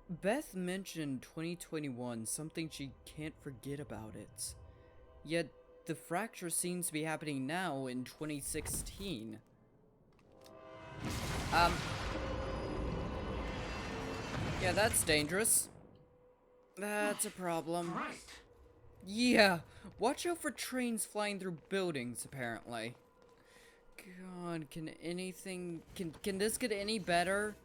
Beth mentioned 2021, something she can't forget about it. Yet, the fracture seems to be happening now in 2016. Yeah, that's dangerous. That's a problem. Christ! Yeah, watch out for trains flying through buildings, apparently. God, can anything... Can this get any better?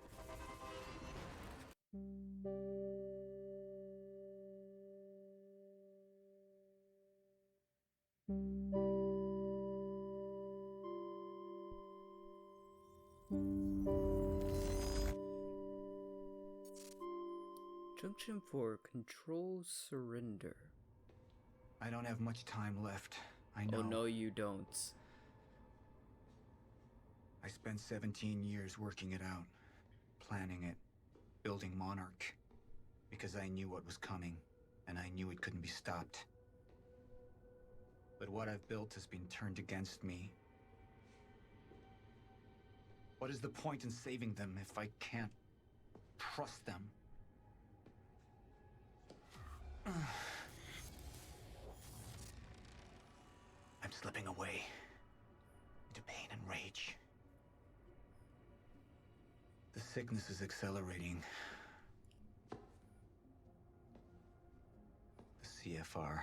Junction 4, control surrender. I don't have much time left. I know. Oh no, you don't. I spent 17 years working it out, planning it, building Monarch, because I knew what was coming, and I knew it couldn't be stopped. But what I've built has been turned against me. What is the point in saving them if I can't trust them? I'm slipping away into pain and rage. The sickness is accelerating. The CFR.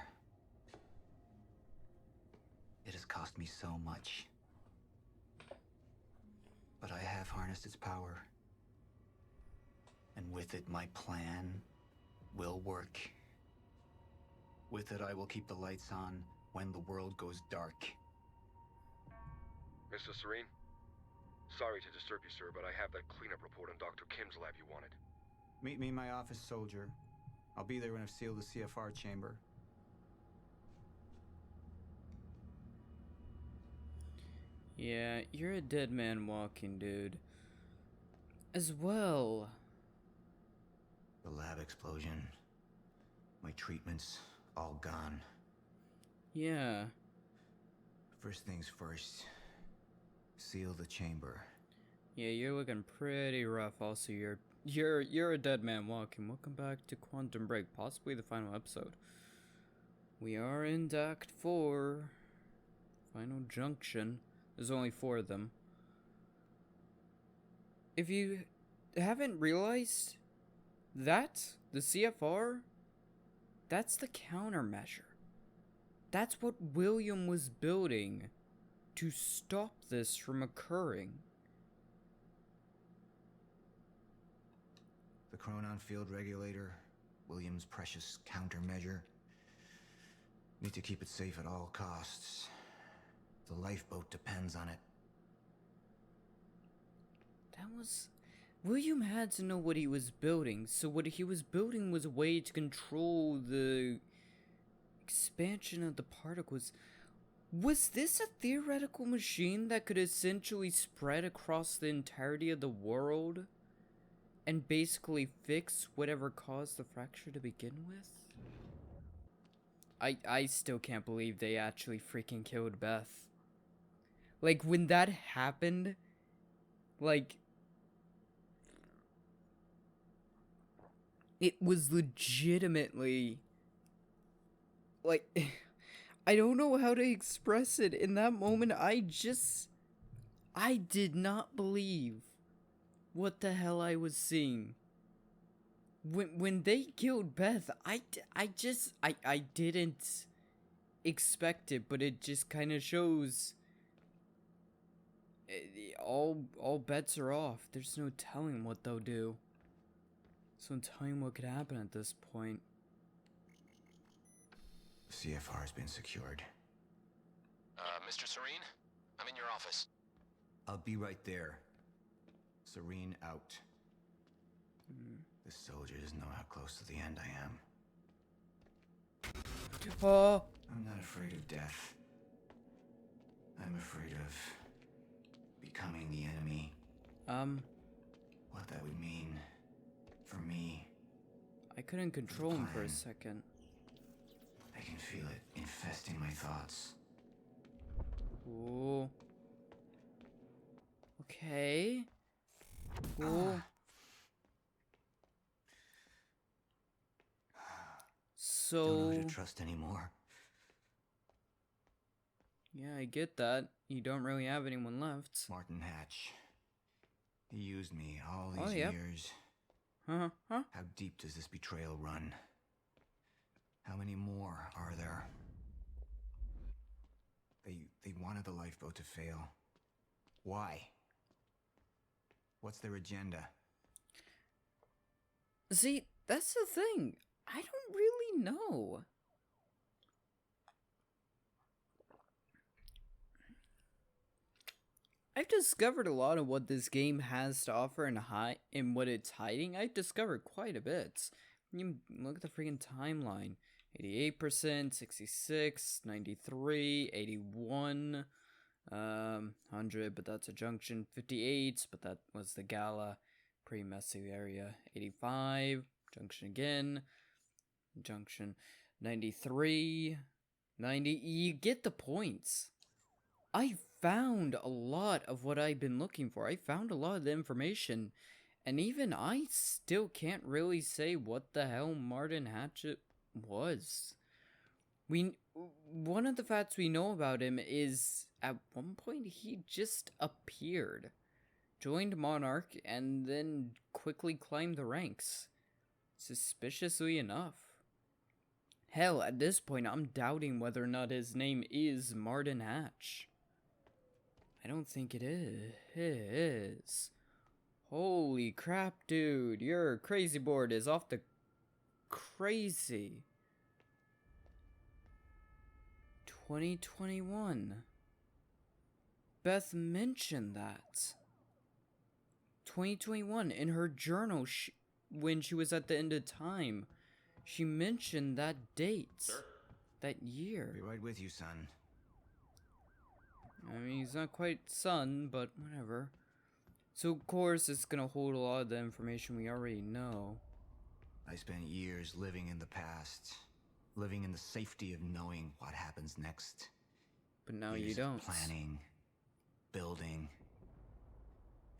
It has cost me so much. But I have harnessed its power. And with it, my plan will work. With it, I will keep the lights on when the world goes dark. Mr. Serene? Sorry to disturb you, sir, but I have that cleanup report on Dr. Kim's lab you wanted. Meet me in my office, soldier. I'll be there when I've sealed the CFR chamber. Yeah, you're a dead man walking, dude. As well. The lab explosion. My treatments, all gone. Yeah. First things first. Seal the chamber. Yeah, you're looking pretty rough. Also, you're a dead man walking. Welcome back to Quantum Break, possibly the final episode. We are in Act 4. Final Junction. There's only 4 of them. If you haven't realized, the CFR, that's the countermeasure. That's what William was building to stop this from occurring. The Chronon field regulator, William's precious countermeasure. Need to keep it safe at all costs. The lifeboat depends on it. William had to know what he was building, so what he was building was a way to control the expansion of the particles. Was this a theoretical machine that could essentially spread across the entirety of the world and basically fix whatever caused the fracture to begin with? I still can't believe they actually freaking killed Beth. Like, when that happened, like, it was legitimately, like, I don't know how to express it. In that moment, I did not believe what the hell I was seeing. When they killed Beth, I didn't expect it, but it just kind of shows all bets are off. There's no telling what they'll do. So no telling what could happen at this point. CFR has been secured. Mr. Serene? I'm in your office. I'll be right there. Serene out. This soldier doesn't know how close to the end I am. Oh! I'm not afraid of death. I'm afraid of becoming the enemy. What that would mean for me. I couldn't control him for a second. I can feel it infesting my thoughts. Ooh. Okay. Ooh. Don't know who So, to trust anymore. yeah, I get that. You don't really have anyone left. Martin Hatch. He used me all Oh, these yep. years. Huh? How deep does this betrayal run? How many more are there? They wanted the lifeboat to fail. Why? What's their agenda? See, that's the thing. I don't really know. I've discovered a lot of what this game has to offer and what it's hiding. I've discovered quite a bit. You look at the freaking timeline. 88%, 66, 93, 81, 100, but that's a junction. 58, but that was the gala. Pretty messy area. 85, junction again. Junction. 93, 90. You get the points. I found a lot of what I've been looking for. I found a lot of the information, and even I still can't really say what the hell Martin Hatchet was. One of the facts we know about him is at one point he just appeared, joined Monarch, and then quickly climbed the ranks. Suspiciously enough. Hell, at this point I'm doubting whether or not his name is Martin Hatch. I don't think it is. Holy crap, dude. Your crazy board is off the crazy. 2021. Beth mentioned that. 2021 in her journal when she was at the end of time. She mentioned that date. Sir? That year. Be right with you, son. I mean, he's not quite son, but whatever. So, of course, it's gonna hold a lot of the information we already know. I spent years living in the past, living in the safety of knowing what happens next. But now Years you of don't. planning, building.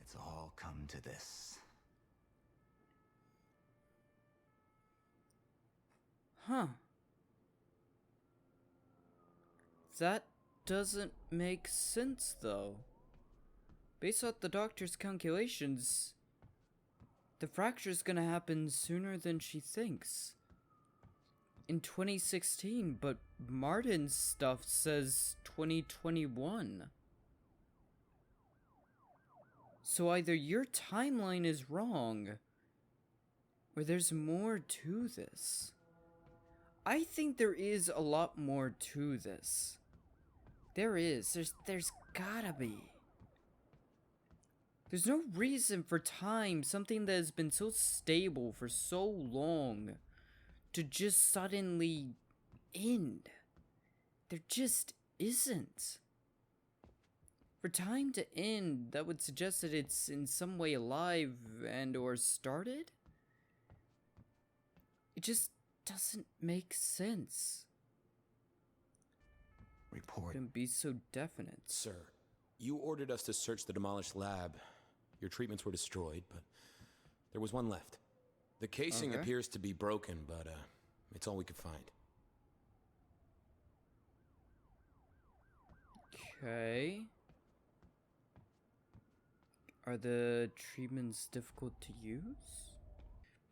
It's all come to this. Huh. That doesn't make sense, though. Based off the doctor's calculations, the fracture's gonna happen sooner than she thinks. In 2016, but Martin's stuff says 2021. So either your timeline is wrong, or there's more to this. I think there is a lot more to this. There is. There's gotta be. There's no reason for time, something that has been so stable for so long, to just suddenly end. There just isn't. For time to end, that would suggest that it's in some way alive and or started? It just doesn't make sense. Report. Couldn't be so definite. Sir, you ordered us to search the demolished lab. Your treatments were destroyed, but there was one left. The casing Okay. appears to be broken, but it's all we could find. Okay. Are the treatments difficult to use?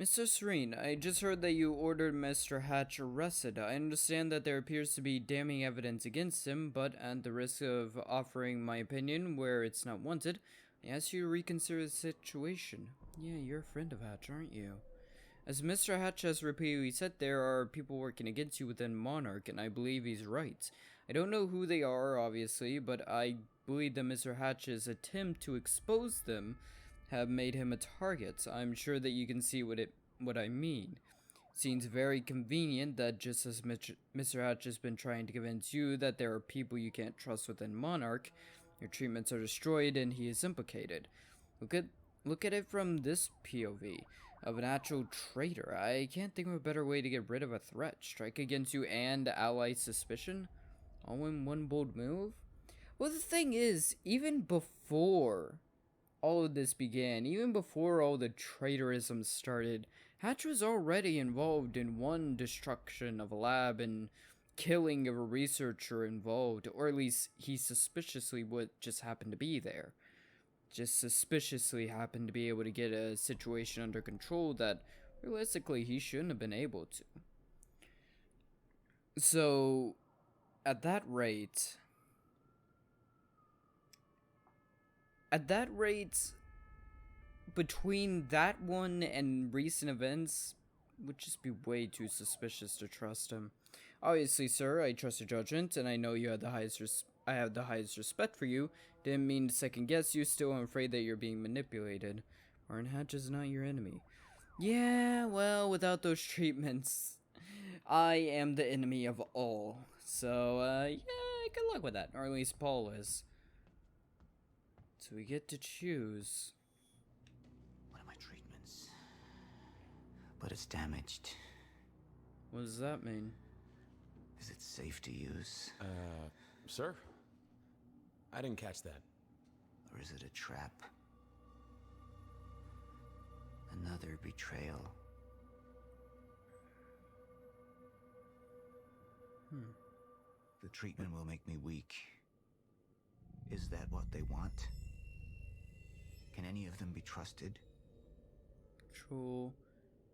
Mr. Serene, I just heard that you ordered Mr. Hatch arrested. I understand that there appears to be damning evidence against him, but at the risk of offering my opinion where it's not wanted, I ask you to reconsider the situation. Yeah, you're a friend of Hatch, aren't you? As Mr. Hatch has repeatedly said, there are people working against you within Monarch, and I believe he's right. I don't know who they are, obviously, but I believe that Mr. Hatch's attempt to expose them have made him a target. I'm sure that you can see what I mean. Seems very convenient that just as Mr. Hatch has been trying to convince you that there are people you can't trust within Monarch, your treatments are destroyed and he is implicated. Look at it from this POV of an actual traitor. I can't think of a better way to get rid of a threat. Strike against you and ally suspicion? All in one bold move? Well, the thing is, even before all of this began, even before all the traitorism started, Hatch was already involved in one destruction of a lab and killing of a researcher involved, or at least he suspiciously would just happen to be there. Just suspiciously happened to be able to get a situation under control that realistically he shouldn't have been able to. So, at that rate, between that one and recent events, would just be way too suspicious to trust him. Obviously, sir, I trust your judgment, and I know you had I have the highest respect for you. Didn't mean to second guess you. Still, I'm afraid that you're being manipulated. Martin Hatch is not your enemy. Yeah, well, without those treatments, I am the enemy of all. So, yeah, good luck with that. Or at least Paul is. So we get to choose. One of my treatments. But it's damaged. What does that mean? Is it safe to use? Sir? I didn't catch that. Or is it a trap? Another betrayal. The treatment will make me weak. Is that what they want? Can any of them be trusted? Control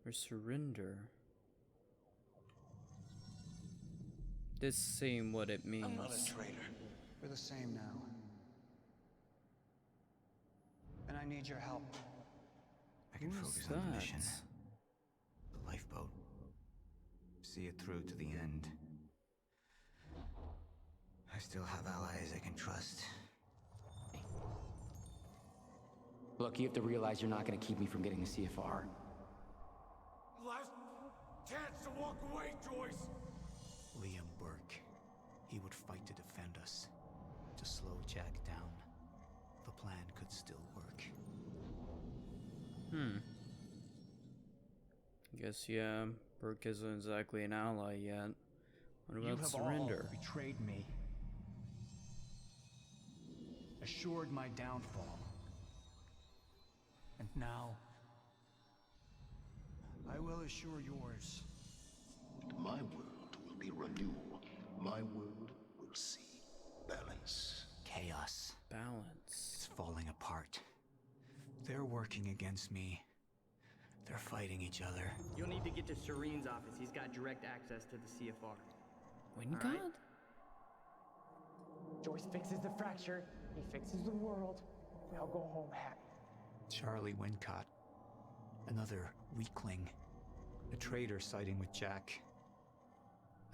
or surrender? This seems what it means. I'm not a traitor. We're the same now. And I need your help. I can Who's focus on the mission. that? The lifeboat. See it through to the end. I still have allies I can trust. Look, you have to realize you're not going to keep me from getting the CFR. Last chance to walk away, Joyce! Liam Burke. He would fight to defend us. To slow Jack down. The plan could still work. Guess, yeah, Burke isn't exactly an ally yet. What You about have surrender? all betrayed me. Assured my downfall. And now, I will assure yours. My world will be renewal. My world will see balance. Chaos. Balance. It's falling apart. They're working against me. They're fighting each other. You'll need to get to Serene's office. He's got direct access to the CFR. Wingard? Alright. Joyce fixes the fracture. He fixes the world. We all go home happy. Charlie Wincott. Another weakling. A traitor siding with Jack.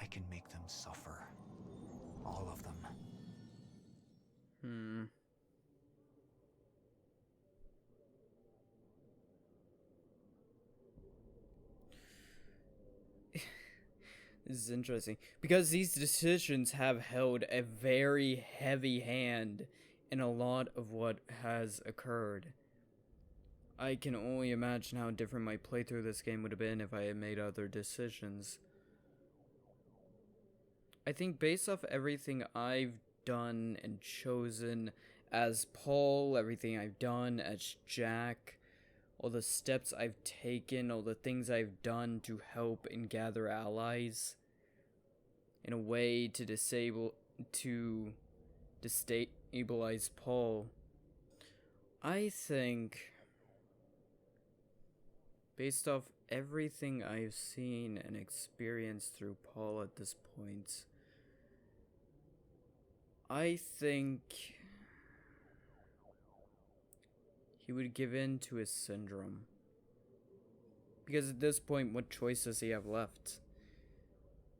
I can make them suffer. All of them. This is interesting. Because these decisions have held a very heavy hand in a lot of what has occurred. I can only imagine how different my playthrough of this game would have been if I had made other decisions. I think based off everything I've done and chosen as Paul, everything I've done as Jack, all the steps I've taken, all the things I've done to help and gather allies in a way to destabilize Paul, I think based off everything I've seen and experienced through Paul at this point, I think he would give in to his syndrome. Because at this point, what choice does he have left?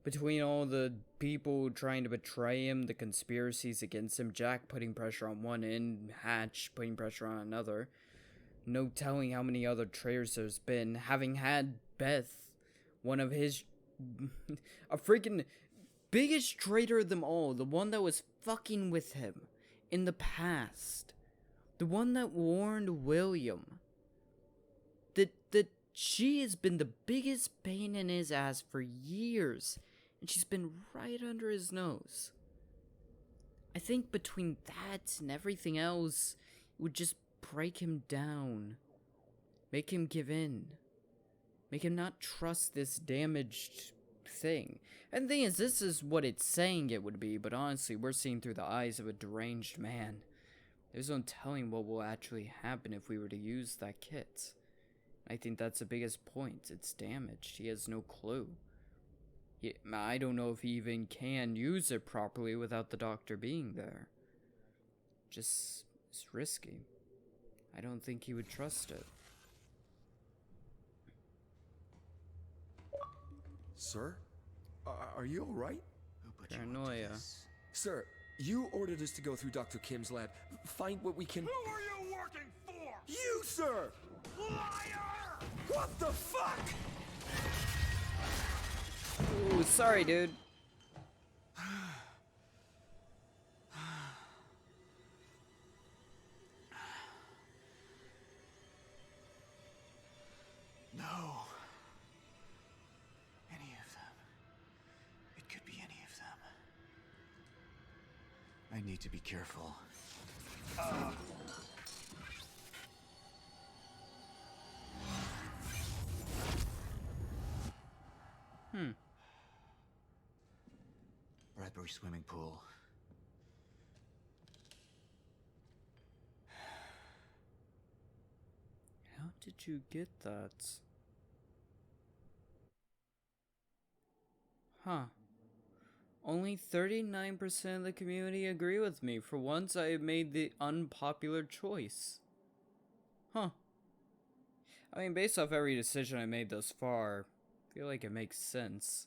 Between all the people trying to betray him, the conspiracies against him, Jack putting pressure on one end, Hatch putting pressure on another, no telling how many other traitors there's been, having had Beth, one of his, a freaking biggest traitor of them all, the one that was fucking with him in the past, the one that warned William, that she has been the biggest pain in his ass for years, and she's been right under his nose. I think between that and everything else, it would just break him down. Make him give in. Make him not trust this damaged thing. And the thing is, this is what it's saying it would be, but honestly, we're seeing through the eyes of a deranged man. There's no telling what will actually happen if we were to use that kit. I think that's the biggest point. It's damaged. He has no clue. I don't know if he even can use it properly without the doctor being there. Just, it's risky. I don't think he would trust it. Sir? Are you alright? Who put you up to Paranoia. this? Sir, you ordered us to go through Dr. Kim's lab. Find what we can. Who are you working for? You, sir! Liar! What the fuck? Ooh, sorry, dude. No. Any of them. It could be any of them. I need to be careful. Bradbury swimming pool. How did you get that? Huh. Only 39% of the community agree with me. For once, I have made the unpopular choice. Huh. I mean, based off every decision I made thus far, I feel like it makes sense.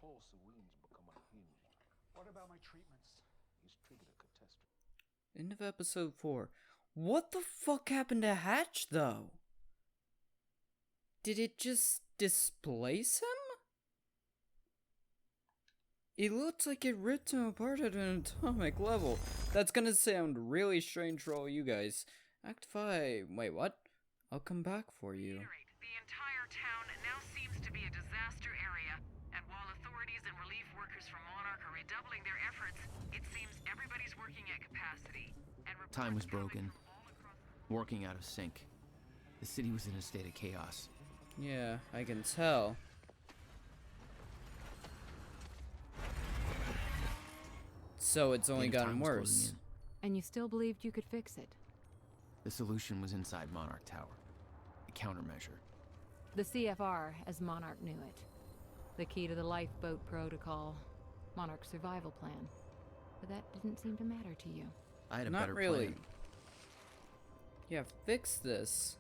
Paul Serene's become unhinged. What about my treatments? He's triggered a catastrophe. End of episode 4. What the fuck happened to Hatch, though? Did it just displace him? It looks like it ripped him apart at an atomic level. That's gonna sound really strange for all you guys. Act 5. Wait, what? I'll come back for you. The entire town now seems to be a disaster area, and while authorities and relief workers from Monarch are redoubling their efforts, it seems everybody's working at capacity. And Time was broken. Working out of sync. The city was in a state of chaos. Yeah, I can tell. So it's only Data gotten time was closing worse. in. And you still believed you could fix it? The solution was inside Monarch Tower. A countermeasure. The CFR, as Monarch knew it. The key to the lifeboat protocol. Monarch's survival plan. But that didn't seem to matter to you. I had a Not better really. plan. Yeah, fix this.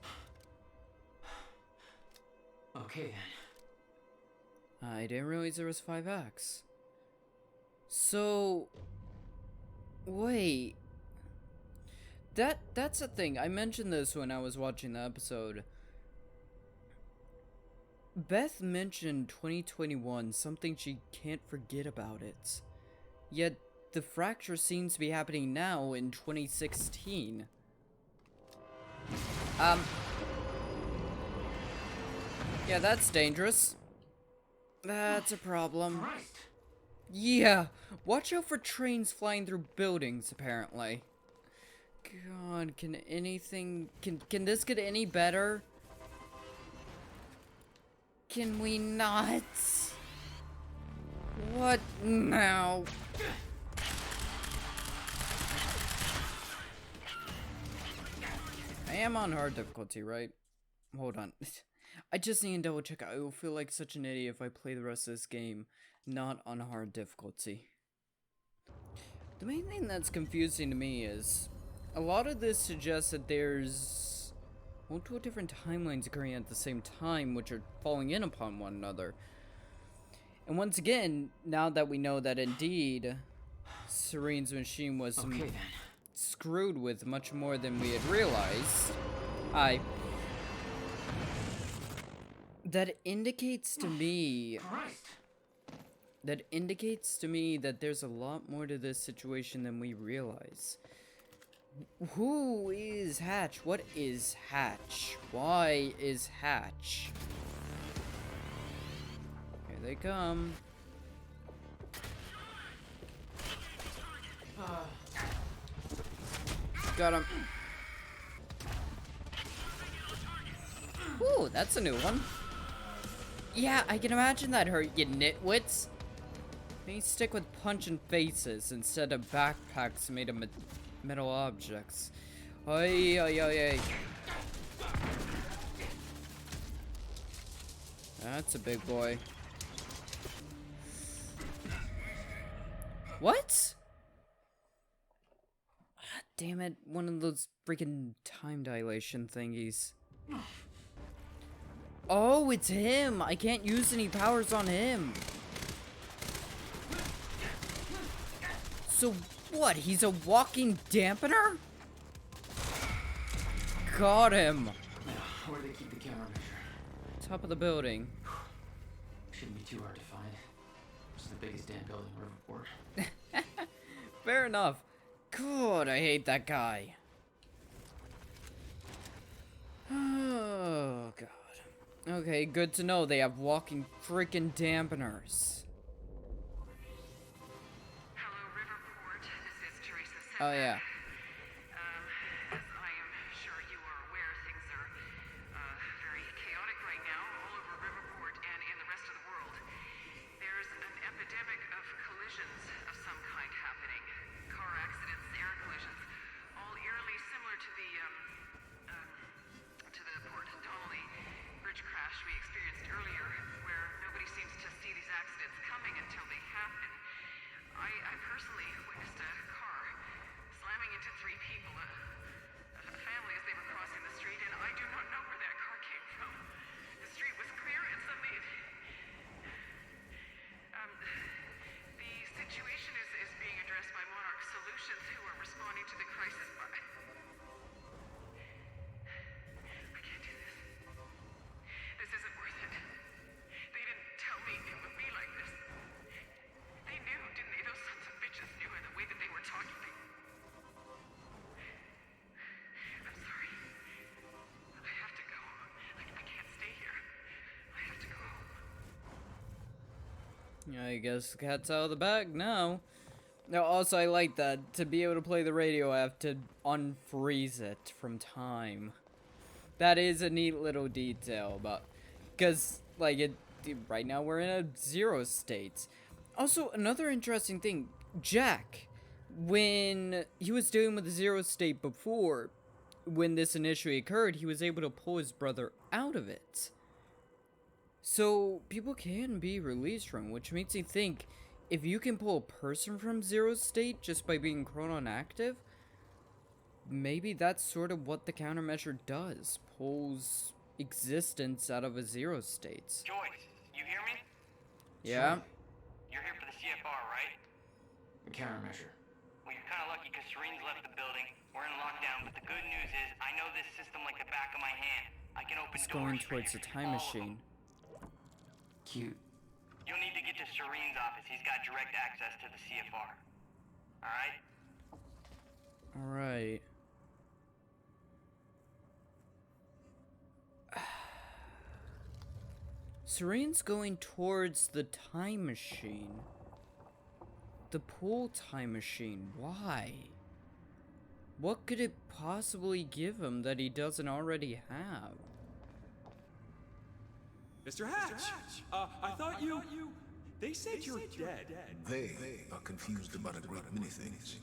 Okay then. I didn't realize there was 5 acts. So... Wait... That's the thing. I mentioned this when I was watching the episode. Beth mentioned 2021, something she can't forget about it. Yet, the fracture seems to be happening now in 2016. Yeah, that's dangerous. That's a problem. Yeah, watch out for trains flying through buildings, apparently. God, can anything... Can this get any better? Can we not? What now? I am on hard difficulty, right? Hold on. I just need to double check. I will feel like such an idiot if I play the rest of this game not on hard difficulty. The main thing that's confusing to me is a lot of this suggests that there's multiple different timelines occurring at the same time, which are falling in upon one another. And once again, now that we know that indeed Serene's machine was screwed with much more than we had realized, that indicates to me that there's a lot more to this situation than we realize. Who is Hatch? What is Hatch? Why is Hatch? Here they come. Got him. Ooh, that's a new one. Yeah, I can imagine that hurt, you nitwits. Maybe stick with punching faces instead of backpacks made of metal objects. Ay, ay, ay, ay. That's a big boy. What? Ah, damn it, one of those freaking time dilation thingies. Oh, it's him! I can't use any powers on him. So what, he's a walking dampener? Got him! Where do they keep the countermeasure? Top of the building. Shouldn't be too hard to find. It's the biggest damn building in Riverport. Fair enough. God, I hate that guy. Oh, God. Okay, good to know they have walking freaking dampeners. Hello, Riverport. This is Teresa. Oh, yeah. As I am sure you are aware, things are very chaotic right now all over Riverport and in the rest of the world. There's an epidemic of collisions of some kind happening. Car accidents, air collisions, all eerily similar to the Port Donnelly bridge crash we experienced earlier, where nobody seems to see these accidents coming until they happen. I personally witnessed a car slamming into 3 people, a family as they were crossing the street, and I do not know where that car came from. The street was clear, and suddenly the situation is being addressed by Monarch Solutions, who are responding to the crisis by... I can't do this. This isn't worth it. They didn't tell me it would be like this. They knew, didn't they? Those sons of bitches knew in the way that they were talking. I'm sorry. I have to go. I can't stay here. I have to go home. I guess the cat's out of the bag now. Now, also, I like that. To be able to play the radio, I have to unfreeze it from time. That is a neat little detail, but... Because, like, right now we're in a 0 state. Also, another interesting thing. Jack, when he was dealing with the 0 state before, when this initially occurred, he was able to pull his brother out of it. So, people can be released from, which makes me think, if you can pull a person from 0 state just by being chronon active, maybe that's sort of what the countermeasure does. Pulls existence out of a 0 state. Joyce, you hear me? Yeah? You're here for the CFR, right? The countermeasure. Well, you're kind of lucky because Serene's left the building. We're in lockdown, but the good news is I know this system like the back of my hand. I can open It's doors going for towards you. the time machine. Cute. You'll need to get to Serene's office. He's got direct access to the CFR. Alright? Alright. Serene's going towards the time machine. The pool time machine. Why? What could it possibly give him that he doesn't already have? Mr. Hatch! I thought you... They said you're dead. They are confused about a great many things.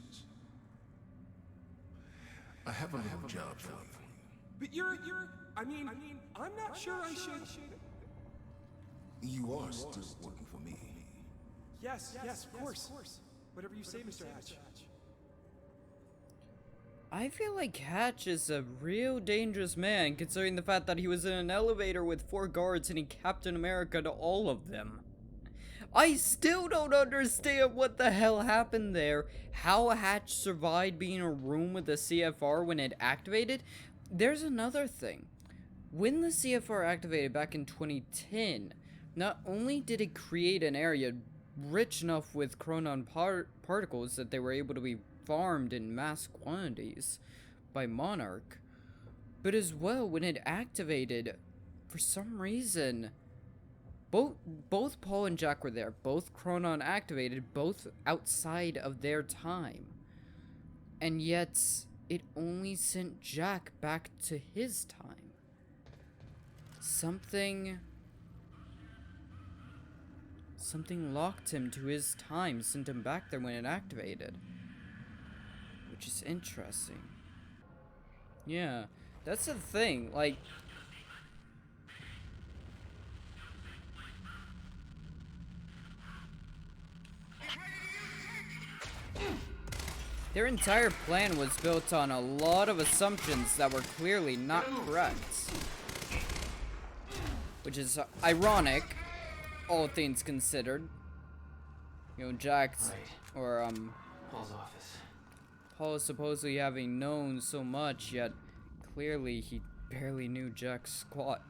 I have a little job for you. But you're... I mean, I'm not sure I should... You are still working for me. Yes, of course. Whatever you say, Mr. Hatch. I feel like Hatch is a real dangerous man, considering the fact that he was in an elevator with 4 guards and he Captain America to all of them. I still don't understand what the hell happened there. How Hatch survived being in a room with the CFR when it activated. There's another thing. When the CFR activated back in 2010, not only did it create an area rich enough with chronon particles that they were able to be farmed in mass quantities by Monarch, but as well, when it activated, for some reason, both Paul and Jack were there, both chronon activated, both outside of their time, and yet it only sent Jack back to his time. Something locked him to his time, sent him back there when it activated. Which is interesting. Yeah, that's the thing, like... Their entire plan was built on a lot of assumptions that were clearly not correct. Which is ironic, all things considered. You know, Jack's, or, Paul's office. Paul supposedly having known so much, yet clearly he barely knew Jack squat.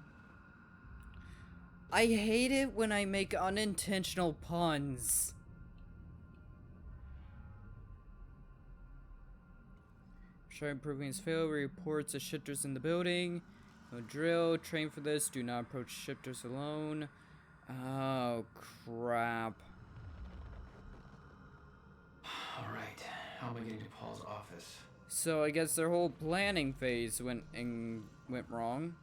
I hate it when I make unintentional puns. Try improving his fail. Reports of shifters in the building. No drill. Train for this. Do not approach shifters alone. Oh, crap. Alright, how am I getting to Paul's office? So I guess their whole planning phase went wrong.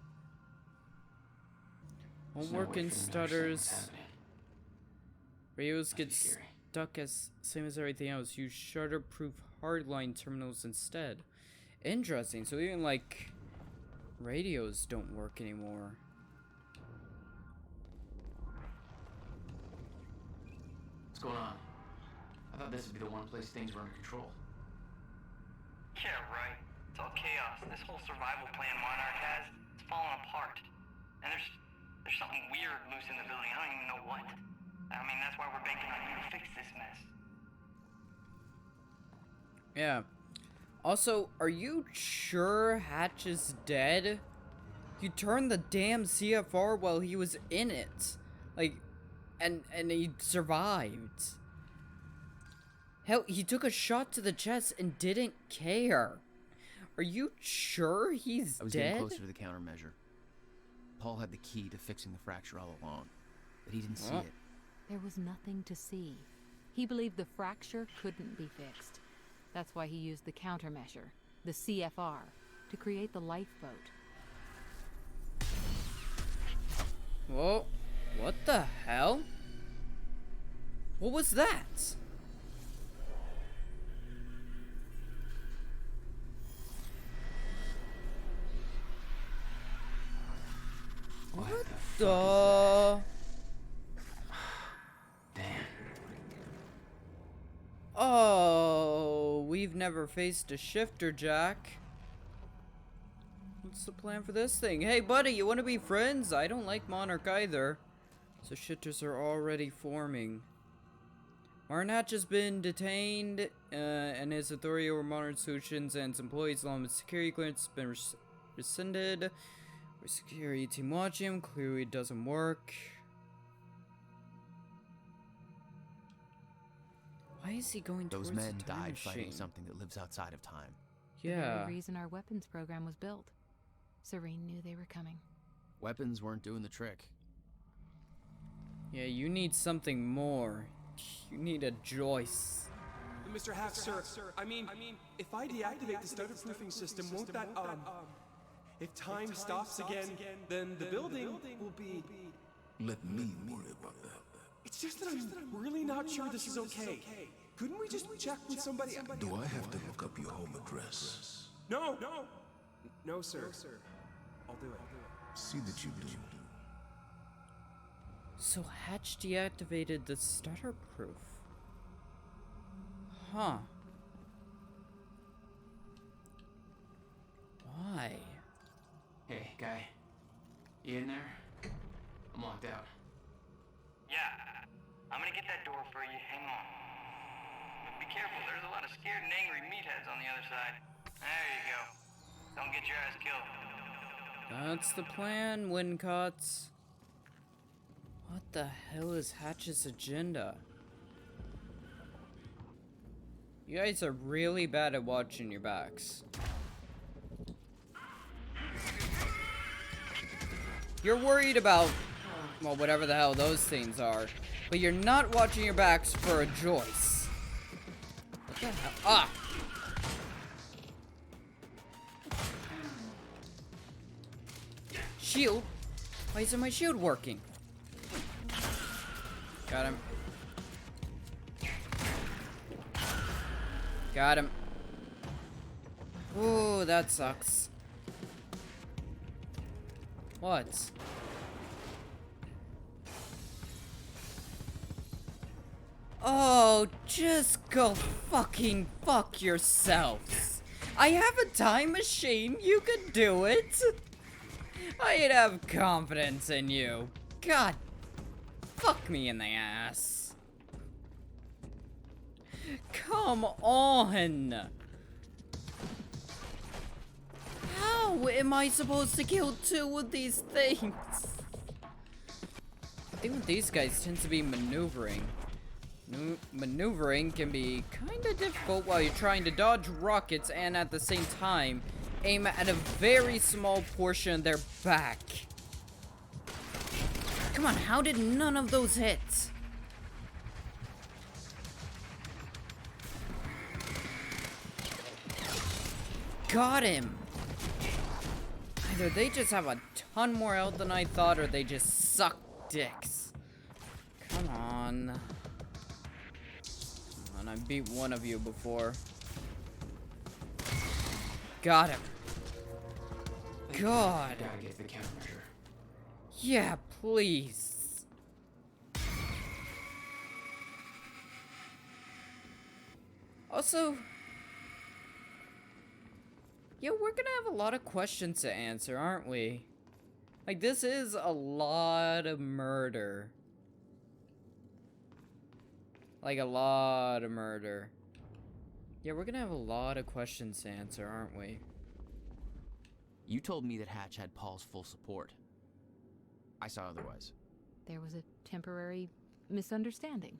Won't work in stutters. Radios get stuck same as everything else. Use shutter-proof hardline terminals instead. Interesting. So even like radios don't work anymore. What's going on? I thought this would be the one place things were under control. Yeah, right. It's all chaos. This whole survival plan Monarch has, it's falling apart. And there's something weird loose in the building. I don't even know what. I mean, that's why we're banking on you to fix this mess. Yeah. Also, are you sure Hatch is dead? You turned the damn CFR while he was in it. Like, and he survived. Hell, he took a shot to the chest and didn't care. Are you sure he's dead? I was getting closer to the countermeasure. Paul had the key to fixing the fracture all along, but he didn't see it. There was nothing to see. He believed the fracture couldn't be fixed. That's why he used the countermeasure, the CFR, to create the lifeboat. Whoa, what the hell? What was that? What the? Damn. Oh, we've never faced a shifter, Jack. What's the plan for this thing? Hey, buddy, you want to be friends? I don't like Monarch either. So shifters are already forming. Monarch has been detained, and his authority over Monarch Solutions and its employees along with security clearance has been rescinded. We're security team watching him. Clearly it doesn't work. Why is he going towards Those men the time died machine? fighting something that lives outside of time. Yeah. The reason our weapons program was built. Serene knew they were coming. Weapons weren't doing the trick. Yeah, you need something more. You need a Joyce. Mr. Hack, sir, I mean, if I deactivate the stutter-proofing system, won't that, if time stops again, then the building will be... Let me worry about that. It's just that I'm really not sure this is okay. Couldn't we just check with somebody? Do I have to look up your home address? No, sir. I'll do it. See that you do. So Hatch deactivated the stutter proof. Huh. Why? Hey, guy. You in there? I'm locked out. Yeah, I'm gonna get that door for you. Hang on. But be careful, there's a lot of scared and angry meatheads on the other side. There you go. Don't get your ass killed. That's the plan, Wincots. What the hell is Hatch's agenda? You guys are really bad at watching your backs. You're worried about, well, whatever the hell those things are, but you're not watching your backs for a Joyce. What the hell? Ah! shield? Why isn't my shield working? Got him. Got him. Ooh, that sucks. What? Oh, just go fucking fuck yourselves. I have a time machine, you could do it. I'd have confidence in you. God, fuck me in the ass. Come on. How am I supposed to kill two of these things? I think with these guys tends to be maneuvering. Maneuvering can be kind of difficult while you're trying to dodge rockets and at the same time aim at a very small portion of their back. Come on, how did none of those hit? Got him. Either they just have a ton more health than I thought, or they just suck dicks. Come on. Come on, I beat one of you before. Got him. God. Gotta get the countermeasure. Yeah, please. Also, yeah, we're gonna have a lot of questions to answer, aren't we? Like, this is a lot of murder. Like, a lot of murder. Yeah, we're gonna have a lot of questions to answer, aren't we? You told me that Hatch had Paul's full support. I saw otherwise. There was a temporary misunderstanding.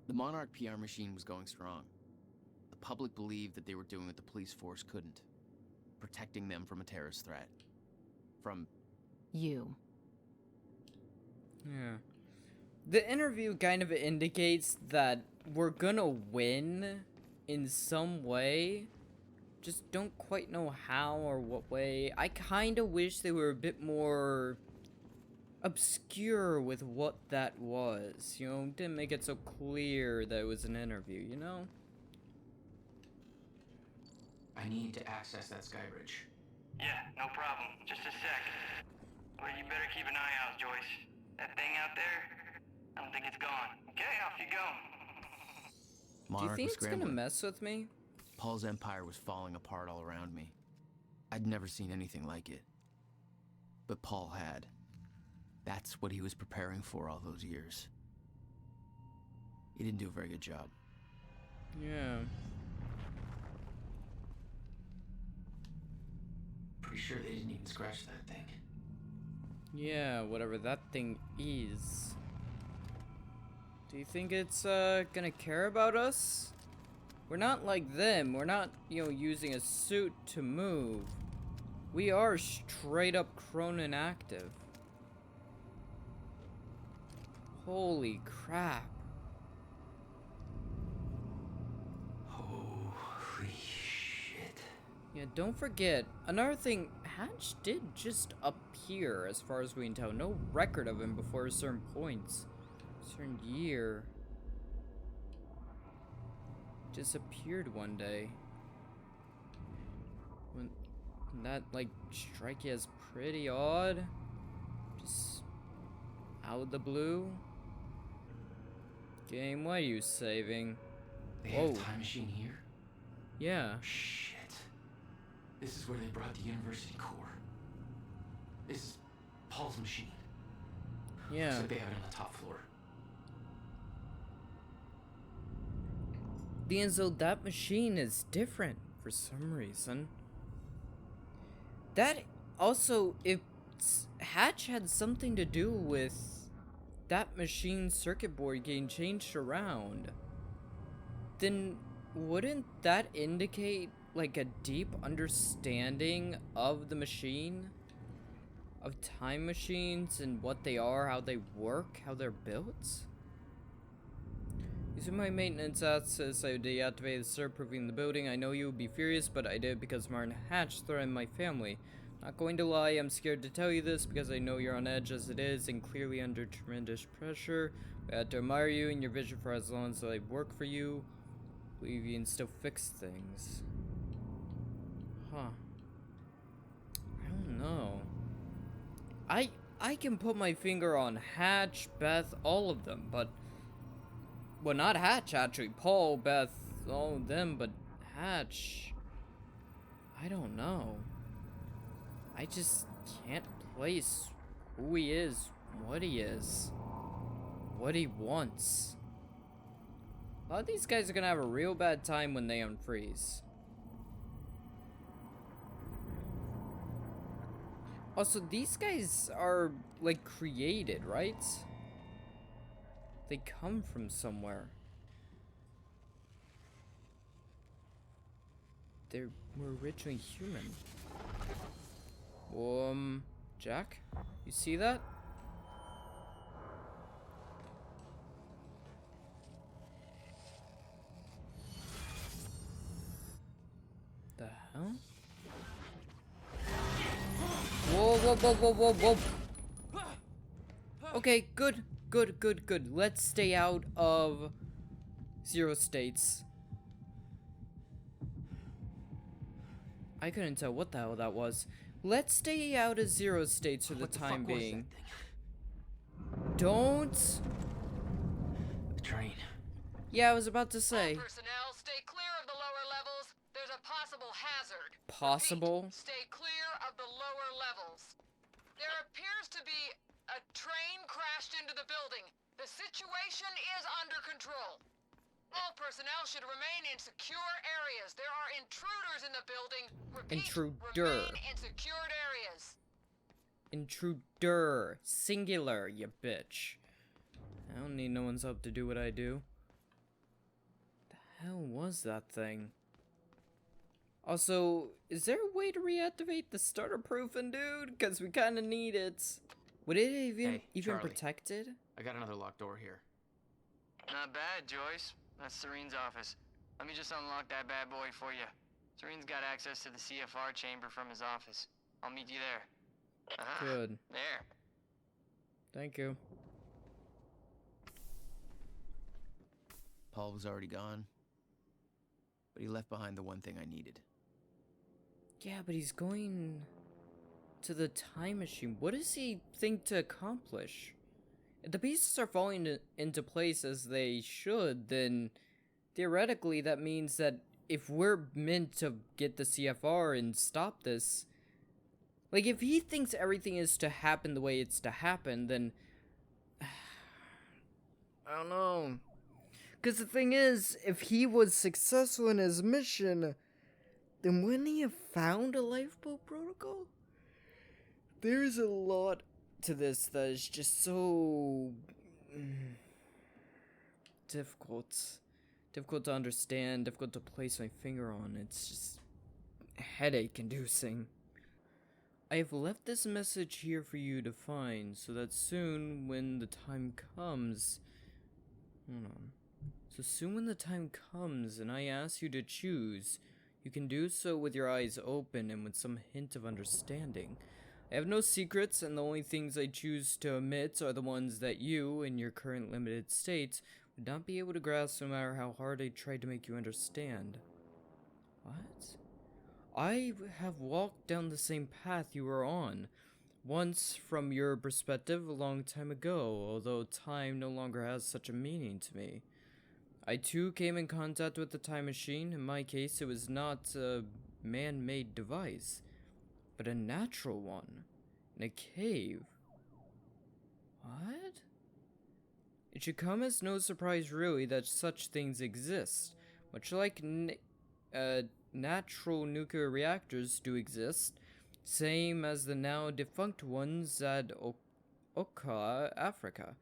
The Monarch PR machine was going strong. The public believed that they were doing what the police force couldn't. Protecting them from a terrorist threat. From... You. Yeah. The interview kind of indicates that we're gonna win in some way. Just don't quite know how or what way. I kind of wish they were a bit more obscure with what that was. You know, didn't make it so clear that it was an interview, you know? I need to access that sky bridge. Yeah, no problem. Just a sec. Well, you better keep an eye out, Joyce. That thing out there, I don't think it's gone. Okay, off you go. Do you think it's gonna mess with me? Paul's empire was falling apart all around me. I'd never seen anything like it. But Paul had. That's what he was preparing for all those years. He didn't do a very good job. Yeah. Pretty sure they didn't even scratch that thing. Yeah, whatever that thing is. Do you think it's gonna care about us? We're not like them. We're not, you know, using a suit to move. We are straight up Cronin active. Holy crap. Holy shit. Yeah, don't forget, another thing, Hatch did just appear as far as we can tell. No record of him before a certain point. A certain year. Disappeared one day. When that, like, strike you as pretty odd. Just out of the blue. Game, what are you saving? They have a time machine here? Yeah. Shit. This is where they brought the university core. This is Paul's machine. Yeah. Looks like they have it on the top floor. Enzo, that machine is different for some reason. That also, if Hatch had something to do with that machine's circuit board getting changed around, then wouldn't that indicate like a deep understanding of the machine? Of time machines and what they are, how they work, how they're built? Using my maintenance access, I deactivated the server-proofing the building. I know you would be furious, but I did because Martin Hatch threatened my family. Not going to lie, I'm scared to tell you this because I know you're on edge as it is and clearly under tremendous pressure. I had to admire you and your vision for as long as I work for you. Believe you can still fix things. Huh. I don't know. I can put my finger on Hatch, Beth, all of them, but... Well, not Hatch, actually. Paul, Beth, all of them, but Hatch... I don't know. I just can't place who he is, what he is, what he wants. A lot of these guys are gonna have a real bad time when they unfreeze. Also, these guys are, like, created, right? They come from somewhere. They were originally human. Jack? You see that? The hell? Whoa, whoa, whoa, whoa, whoa, whoa. Okay, good. Let's stay out of zero states. I couldn't tell what the hell that was. Let's stay out of zero states for the time being. Don't. The train. Yeah, I was about to say. All personnel, stay clear of the lower levels. There's a possible hazard. Possible? Repeat, stay clear of the lower levels. There appears to be a train crashed into the building. The situation is under control. All personnel should remain in secure areas. There are intruders in the building. Repeat, remain in secured areas. Intruder. Singular, you bitch. I don't need no one's help to do what I do. The hell was that thing? Also, is there a way to reactivate the starter proofing, dude? Because we kind of need it. Would it even protect it? I got another locked door here. Not bad, Joyce. That's Serene's office. Let me just unlock that bad boy for you. Serene's got access to the CFR chamber from his office. I'll meet you there. Good. There. Thank you. Paul was already gone, but he left behind the one thing I needed. Yeah, but he's going to the time machine. What does he think to accomplish? If the pieces are falling into place as they should, then theoretically that means that if we're meant to get the CFR and stop this, like if he thinks everything is to happen the way it's to happen, then I don't know. Because the thing is, if he was successful in his mission, then wouldn't he have found a lifeboat protocol? There's a lot to this that is just so difficult to understand, difficult to place my finger on. It's just headache inducing. I have left this message here for you to find so that soon when the time comes, when the time comes and I ask you to choose, you can do so with your eyes open and with some hint of understanding. I have no secrets, and the only things I choose to omit are the ones that you, in your current limited state, would not be able to grasp no matter how hard I tried to make you understand. What? I have walked down the same path you were on, once from your perspective a long time ago, although time no longer has such a meaning to me. I too came in contact with the time machine. In my case, it was not a man-made device, but a natural one, in a cave. What? It should come as no surprise really that such things exist, much like natural nuclear reactors do exist, same as the now defunct ones at Oka, Africa.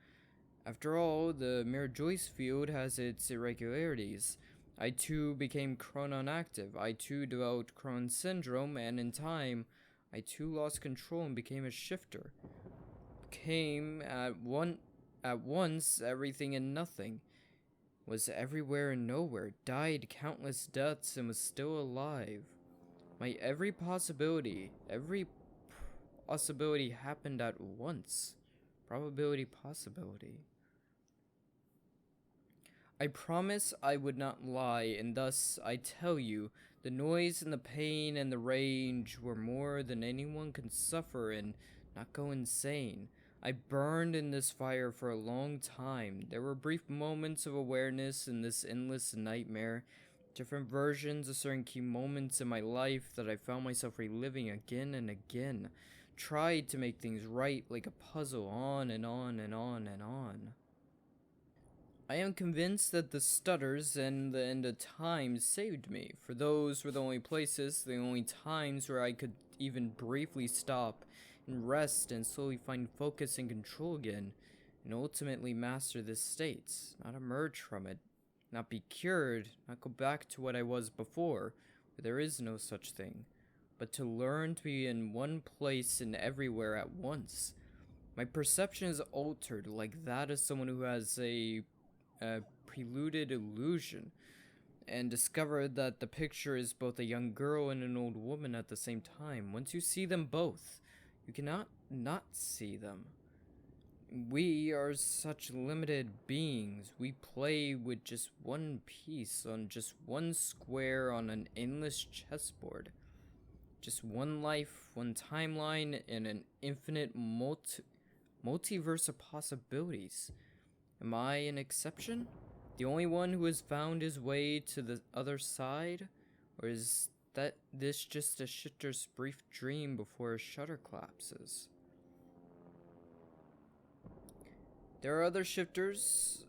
After all, the Mirror Joyce field has its irregularities. I too became Chronon active. I too developed Chronon syndrome, and in time, I too lost control and became a shifter. Became at once everything and nothing. was everywhere and nowhere, died countless deaths, and was still alive. My every possibility happened at once. Probability, possibility. I promise I would not lie, and thus I tell you, the noise and the pain and the rage were more than anyone can suffer and not go insane. I burned in this fire for a long time. There were brief moments of awareness in this endless nightmare, different versions of certain key moments in my life that I found myself reliving again and again. Tried to make things right like a puzzle, on and on and on and on. I am convinced that the stutters and the end of time saved me, for those were the only places, the only times where I could even briefly stop and rest and slowly find focus and control again, and ultimately master this state, not emerge from it, not be cured, not go back to what I was before, where there is no such thing, but to learn to be in one place and everywhere at once. My perception is altered like that of someone who has a preluded illusion, and discovered that the picture is both a young girl and an old woman at the same time. Once you see them both, you cannot not see them. We are such limited beings. We play with just one piece on just one square on an endless chessboard. Just one life, one timeline, and an infinite multiverse of possibilities. Am I an exception? The only one who has found his way to the other side? Or is this just a shifter's brief dream before a shutter collapses? There are other shifters.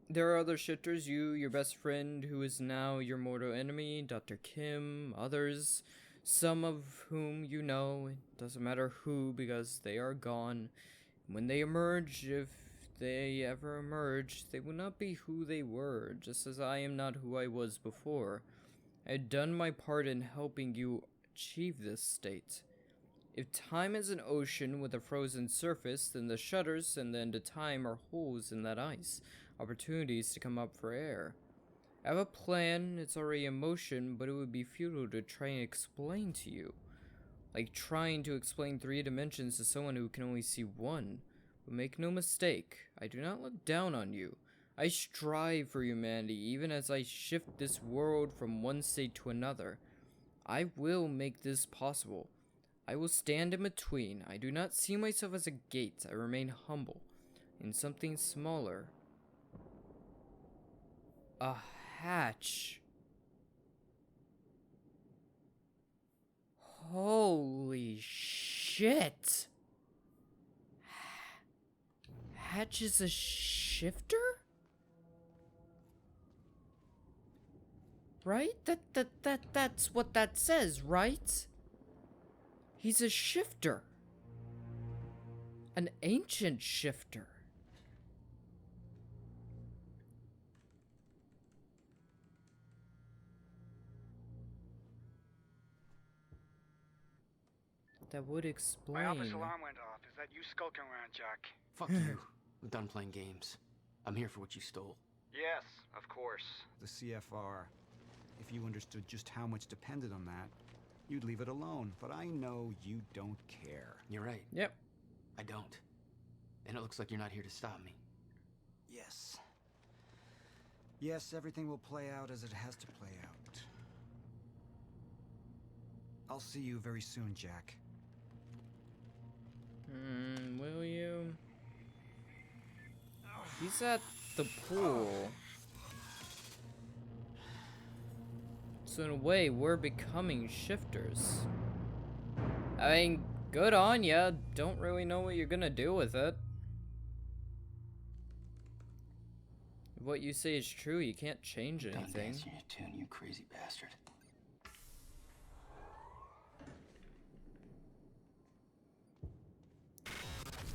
You, your best friend, who is now your mortal enemy, Dr. Kim, others, some of whom you know. It doesn't matter who, because they are gone. When they emerge, if they ever emerge, they will not be who they were, just as I am not who I was before. I had done my part in helping you achieve this state. If time is an ocean with a frozen surface, then the shutters and the end of time are holes in that ice, opportunities to come up for air. I have a plan, it's already in motion, but it would be futile to try and explain to you. Like trying to explain 3 dimensions to someone who can only see one. But make no mistake, I do not look down on you. I strive for humanity, even as I shift this world from one state to another. I will make this possible. I will stand in between. I do not see myself as a gate. I remain humble. In something smaller. A hatch. Holy shit. Hatch is a shifter? Right? That's what that says, right? He's a shifter. An ancient shifter. That would explain. My office alarm went off. Is that you skulking around, Jack? Fuck you. I'm done playing games. I'm here for what you stole. Yes, of course. The CFR. If you understood just how much depended on that, you'd leave it alone. But I know you don't care. You're right. Yep. I don't. And it looks like you're not here to stop me. Yes. Yes, everything will play out as it has to play out. I'll see you very soon, Jack. Will you? He's at the pool. So in a way, we're becoming shifters. I mean, good on ya. Don't really know what you're gonna do with it. If what you say is true, you can't change anything. Done dancing your tune, you crazy bastard.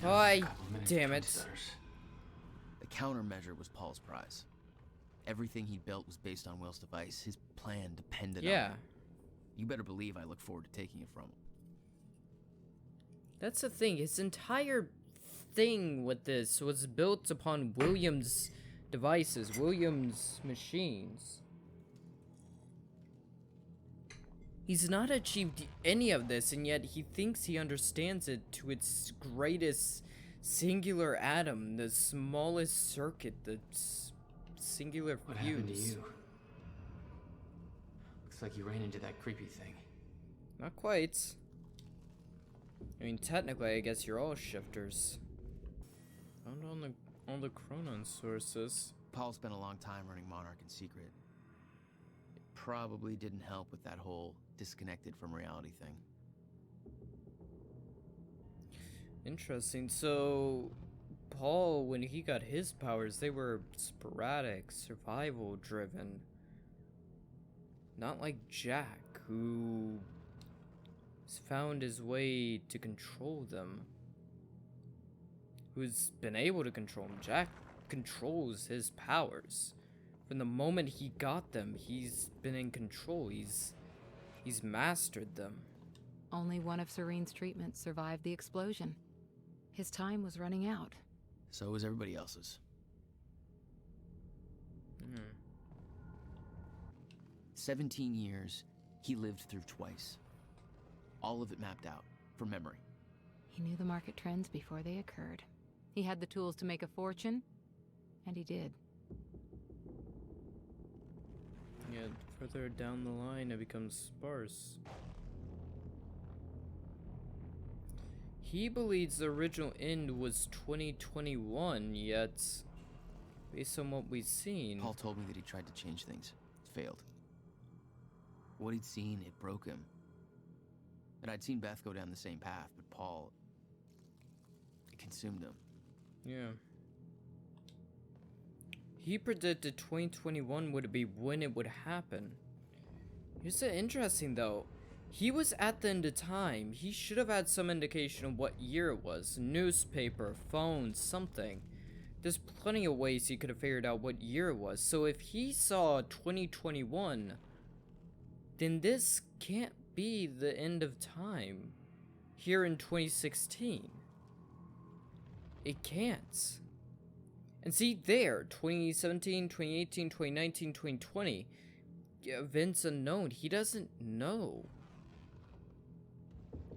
Why, damn it. The countermeasure was Paul's prize. Everything he built was based on Will's device. His plan depended on it. You better believe I look forward to taking it from him. That's the thing. His entire thing with this was built upon William's devices, Williams machines. He's not achieved any of this, and yet he thinks he understands it to its greatest singular atom, the smallest circuit, the singular fuse. What happened to you? Looks like you ran into that creepy thing. Not quite. I mean, technically, I guess you're all shifters. Found all the chronon sources. Paul spent a long time running Monarch in secret. It probably didn't help with that whole disconnected from reality thing. Interesting. So, Paul, when he got his powers, they were sporadic, survival driven. Not like Jack, who has found his way to control them. Who's been able to control them. Jack controls his powers. From the moment he got them, he's been in control. He's mastered them. Only one of Serene's treatments survived the explosion. His time was running out. So was everybody else's. 17 years, he lived through twice. All of it mapped out, from memory. He knew the market trends before they occurred. He had the tools to make a fortune, and he did. Yet further down the line, it becomes sparse. He believes the original end was 2021, yet based on what we've seen... Paul told me that he tried to change things. Failed. What he'd seen, it broke him. And I'd seen Beth go down the same path, but Paul... it consumed him. Yeah. He predicted 2021 would be when it would happen. Here's the interesting though. He was at the end of time. He should have had some indication of what year it was. Newspaper, phone, something. There's plenty of ways he could have figured out what year it was. So if he saw 2021, then this can't be the end of time here in 2016. It can't. And see there, 2017, 2018, 2019, 2020, events unknown. He doesn't know.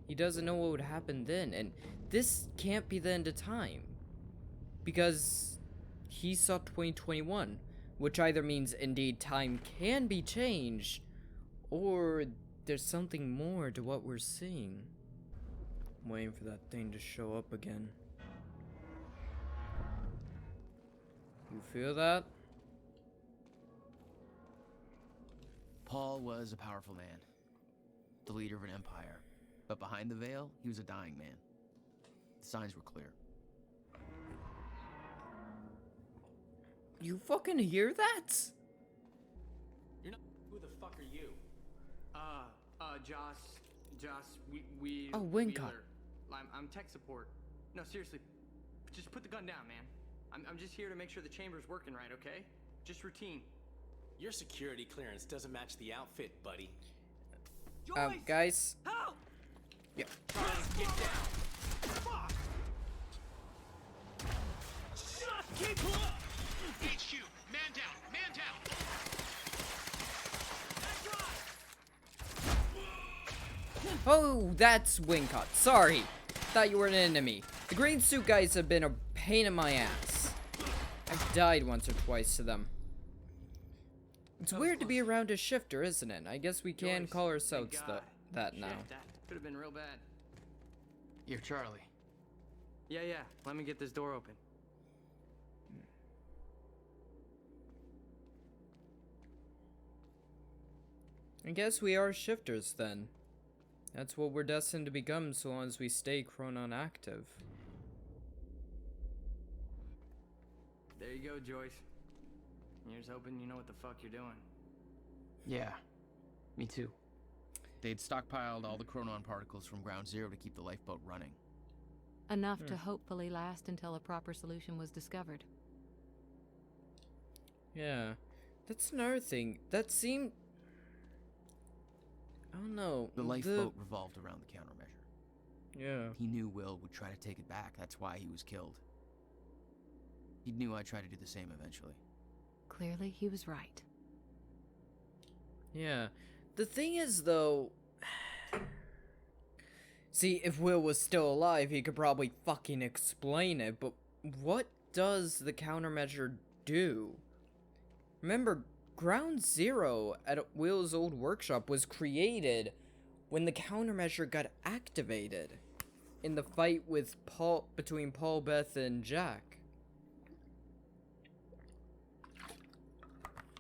He doesn't know what would happen then, and this can't be the end of time. Because he saw 2021, which either means indeed time can be changed, or there's something more to what we're seeing. I'm waiting for that thing to show up again. You feel that? Paul was a powerful man, the leader of an empire. But behind the veil, he was a dying man. The signs were clear. You fucking hear that? You're not. Who the fuck are you? Joss, we. Oh, Wincott. I'm tech support. No, seriously, just put the gun down, man. I'm just here to make sure the chamber's working right, okay? Just routine. Your security clearance doesn't match the outfit, buddy. Guys. Help! Yeah. Get down! Fuck! Just keep up! HQ, man down, man down! Oh, that's Wincott. Sorry. Thought you were an enemy. The green suit guys have been a pain in my ass. I've died once or twice to them. It's weird to be around a shifter, isn't it? I guess we can call ourselves that now. That could have been real bad. You're Charlie. Yeah. Let me get this door open. I guess we are shifters then. That's what we're destined to become so long as we stay chronon active. There you go, Joyce. Here's hoping you know what the fuck you're doing. Yeah, me too. They'd stockpiled all the chronon particles from Ground Zero to keep the lifeboat running. Enough to hopefully last until a proper solution was discovered. Yeah, that's another thing. That seemed... I don't know. The lifeboat revolved around the countermeasure. Yeah. He knew Will would try to take it back. That's why he was killed. He knew I'd try to do the same eventually. Clearly, he was right. Yeah. The thing is, though... See, if Will was still alive, he could probably fucking explain it, but what does the countermeasure do? Remember, Ground Zero at Will's old workshop was created when the countermeasure got activated in the fight with between Paul, Beth, and Jack.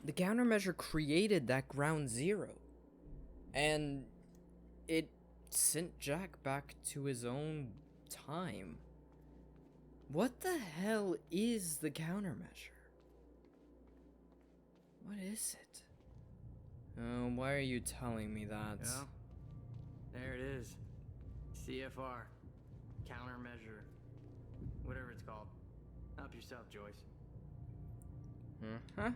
The countermeasure created that Ground Zero, and it sent Jack back to his own time. What the hell is the countermeasure? What is it? Oh, why are you telling me that? Yeah. There it is. CFR. Countermeasure. Whatever it's called. Help yourself, Joyce. Uh-huh.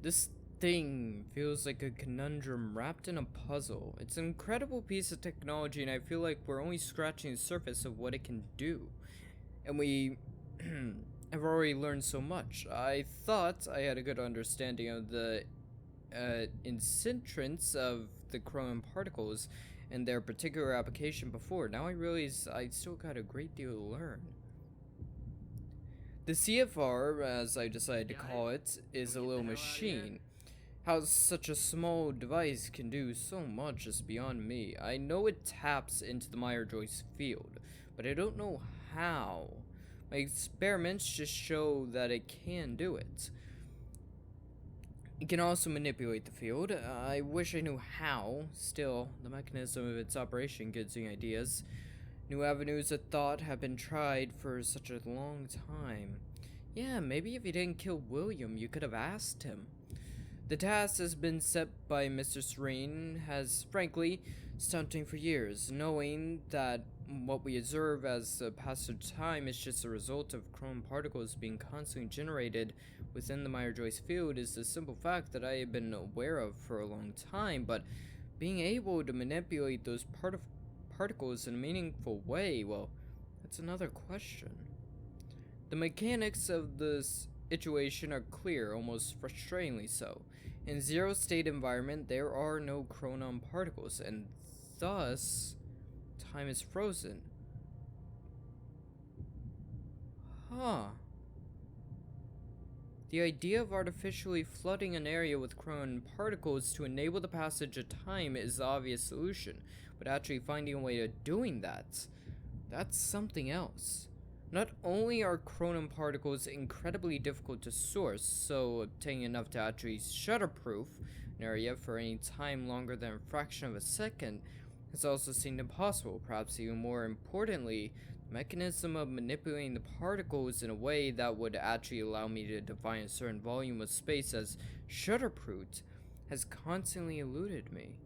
This thing feels like a conundrum wrapped in a puzzle. It's an incredible piece of technology, and I feel like we're only scratching the surface of what it can do. And we have already learned so much. I thought I had a good understanding of the incentrance of the chronon particles and their particular application before. Now I realize I still got a great deal to learn. The CFR, as I decided to call it, is a little machine. How such a small device can do so much is beyond me. I know it taps into the Meyer-Joyce field, but I don't know how. My experiments just show that it can do it. It can also manipulate the field. I wish I knew how. Still, the mechanism of its operation gives me ideas. New avenues of thought have been tried for such a long time. Yeah, maybe if you didn't kill William, you could have asked him. The task has been set by Mr. Serene has, frankly, stunting for years, knowing that what we observe as the passage of time is just a result of chronon particles being constantly generated within the Meyer-Joyce field is the simple fact that I have been aware of for a long time, but being able to manipulate those particles in a meaningful way, well, that's another question. The mechanics of this situation are clear, almost frustratingly so. In zero-state environment, there are no chronon particles, and thus, time is frozen. Huh. The idea of artificially flooding an area with chronon particles to enable the passage of time is the obvious solution, but actually finding a way of doing that, that's something else. Not only are chronon particles incredibly difficult to source, so obtaining enough to actually shutterproof an area for any time longer than a fraction of a second has also seemed impossible. Perhaps even more importantly, the mechanism of manipulating the particles in a way that would actually allow me to define a certain volume of space as shutterproofed has constantly eluded me.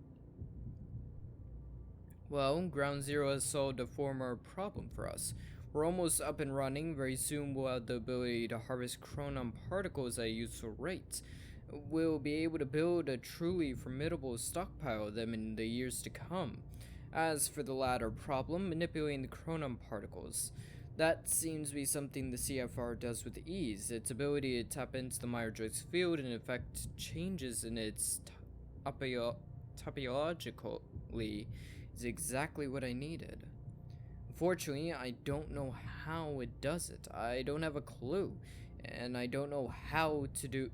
Well, Ground Zero has solved a former problem for us. We're almost up and running. Very soon we'll have the ability to harvest chronon particles at a useful rate. We'll be able to build a truly formidable stockpile of them in the years to come. As for the latter problem, manipulating the chronon particles, that seems to be something the CFR does with ease. Its ability to tap into the Meyer-Joyce field and effect changes in its topologically is exactly what I needed. Unfortunately, I don't know how it does it. I don't have a clue, and I don't know how to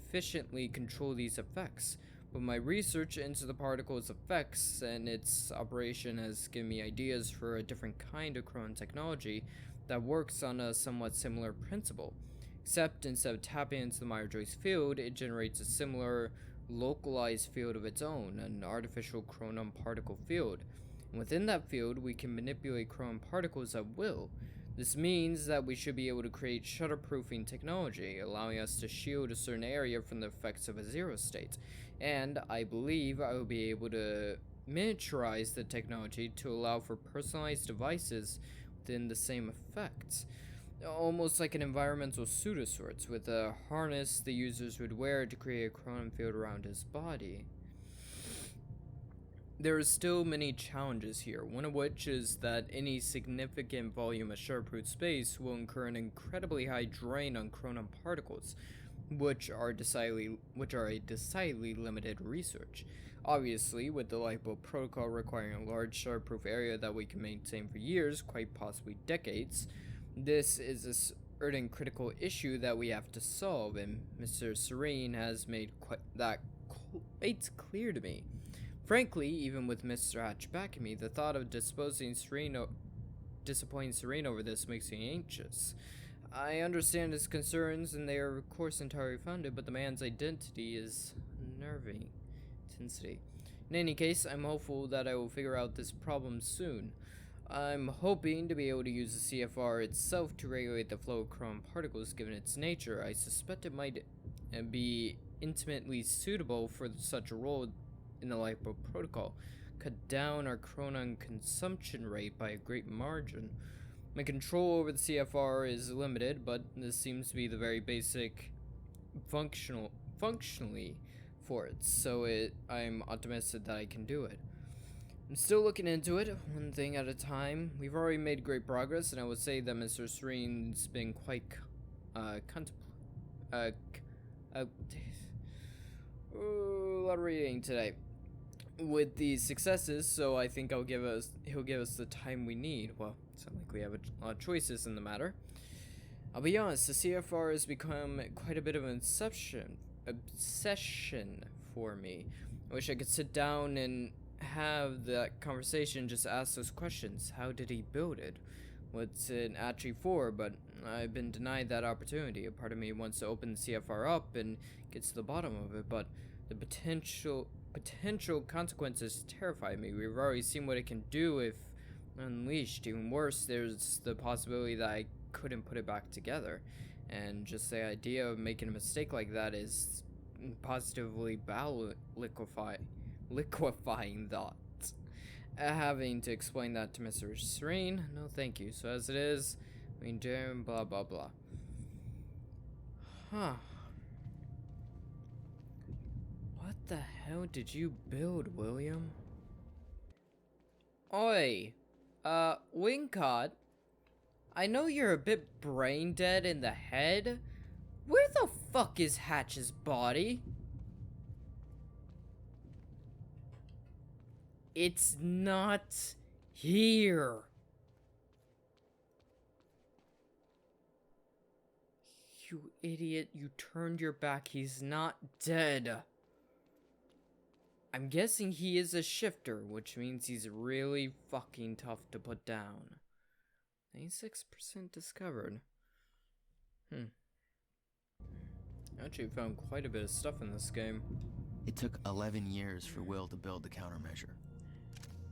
efficiently control these effects. But my research into the particle's effects and its operation has given me ideas for a different kind of chronon technology that works on a somewhat similar principle. Except instead of tapping into the Meyer-Joyce field, it generates a similar localized field of its own, an artificial chronon particle field. And within that field, we can manipulate chronon particles at will. This means that we should be able to create shutterproofing technology, allowing us to shield a certain area from the effects of a zero state. And I believe I will be able to miniaturize the technology to allow for personalized devices within the same effects. Almost like an environmental suit of sorts, with a harness the users would wear to create a chronon field around his body. there are still many challenges here, one of which is that any significant volume of sharp-root space will incur an incredibly high drain on chronon particles, which are a decidedly limited research. Obviously, with the lifeboat protocol requiring a large sharp-proof area that we can maintain for years, quite possibly decades, this is a certain critical issue that we have to solve, and Mr. Serene has made that quite clear to me. Frankly, even with Mr. Hatch backing me, the thought of disappointing Serene over this makes me anxious. I understand his concerns, and they are of course entirely founded, but the man's identity is unnerving. In any case, I'm hopeful that I will figure out this problem soon. I'm hoping to be able to use the CFR itself to regulate the flow of chronon particles given its nature. I suspect it might be intimately suitable for such a role in the lifeboat protocol, cut down our chronon consumption rate by a great margin. My control over the CFR is limited, but this seems to be the very basic functionally for it, so I'm optimistic that I can do it. I'm still looking into it, one thing at a time. We've already made great progress, and I would say that Mr. Serene's been quite a lot of reading today with these successes, so I think he'll give us the time we need. Well, it's not like we have a lot of choices in the matter. I'll be honest, the CFR has become quite a bit of an obsession for me. I wish I could sit down and have that conversation, just ask those questions. How did he build it? What's it actually for? But I've been denied that opportunity. A part of me wants to open the CFR up and get to the bottom of it, but the potential consequences terrify me. We've already seen what it can do if unleashed. Even worse, there's the possibility that I couldn't put it back together. And just the idea of making a mistake like that is positively liquefying thoughts. Having to explain that to Mr. Serene, no thank you. So as it is, we do blah blah blah. Huh. What the hell did you build, William? Oi, Wincott, I know you're a bit brain dead in the head. Where the fuck is Hatch's body? It's not here. You idiot, you turned your back. He's not dead. I'm guessing he is a shifter, which means he's really fucking tough to put down. 96% discovered. I actually found quite a bit of stuff in this game. It took 11 years for Will to build the countermeasure.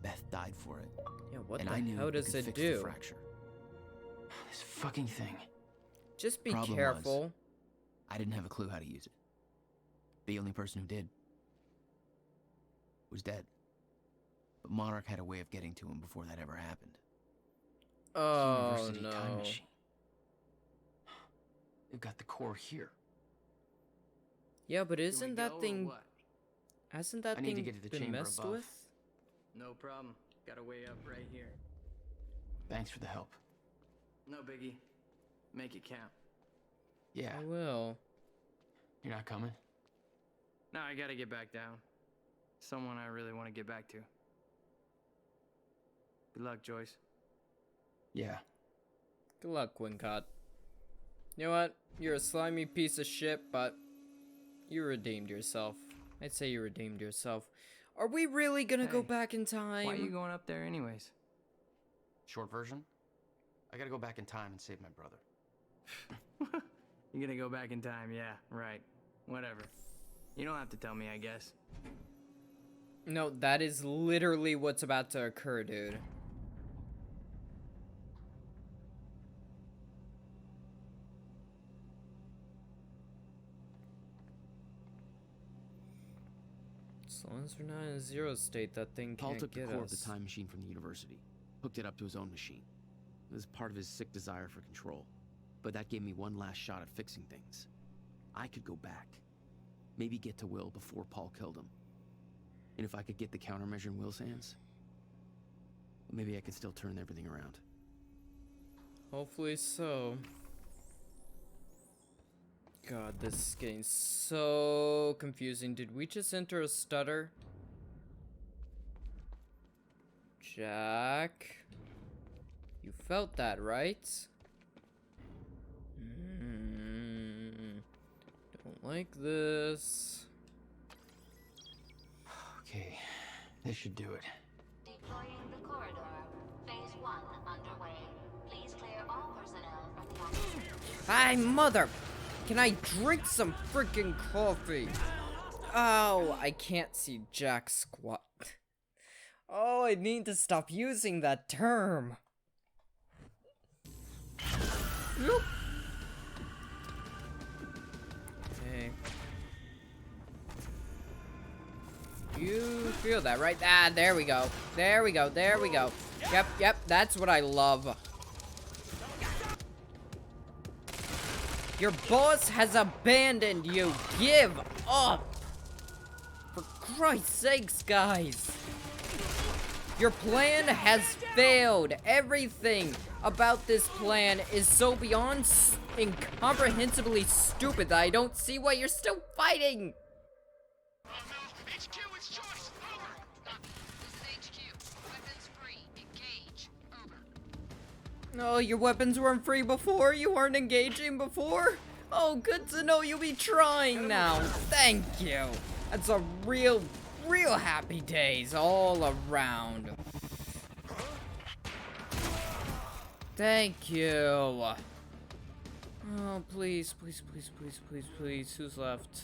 Beth died for it. Yeah, what and the I knew hell does could it fix do? The fracture. This fucking thing. Just be Problem careful. Was, I didn't have a clue how to use it. The only person who did was dead. But Monarch had a way of getting to him before that ever happened. Oh, University no. time machine. They've got the core here. Yeah, but isn't that thing... What? Hasn't that I need to thing get to the been chamber messed above. with? No problem. Got a way up right here. Thanks for the help. No biggie. Make it count. Yeah. I will. You're not coming? No, I gotta get back down. Someone I really want to get back to. Good luck, Joyce. Yeah. Good luck, Wincott. You know what? You're a slimy piece of shit, but you redeemed yourself. I'd say you redeemed yourself. Are we really gonna go back in time? Why are you going up there anyways? Short version? I gotta go back in time and save my brother. You're gonna go back in time, yeah, right. Whatever. You don't have to tell me, I guess. No, that is literally what's about to occur, dude. As long as we're not in a zero state, that thing Paul can't took the get core us. of the time machine from the university, hooked it up to his own machine. It was part of his sick desire for control, but that gave me one last shot at fixing things. I could go back, maybe get to Will before Paul killed him. And if I could get the countermeasure in Will's hands, maybe I could still turn everything around. Hopefully so. God, this is getting so confusing. Did we just enter a stutter? Jack? You felt that, right? Don't like this. Okay, this should do it. Deploying the corridor. Phase 1 underway. Please clear all personnel from the office. Hi, mother! Can I drink some freaking coffee? Oh, I can't see Jack squat. Oh, I need to stop using that term. Nope. Okay. You feel that, right? Ah, there we go. There we go. There we go. Yep, that's what I love. Your boss has abandoned you. Give up. For Christ's sakes, guys. Your plan has failed. Everything about this plan is so beyond incomprehensibly stupid that I don't see why you're still fighting. HQ, it's Joyce. Over. This is HQ. Weapons free. Engage. Over. Oh, your weapons weren't free before? You weren't engaging before? Oh, good to know you'll be trying now. Thank you. That's a real happy days all around. Thank you. Oh, please. Who's left?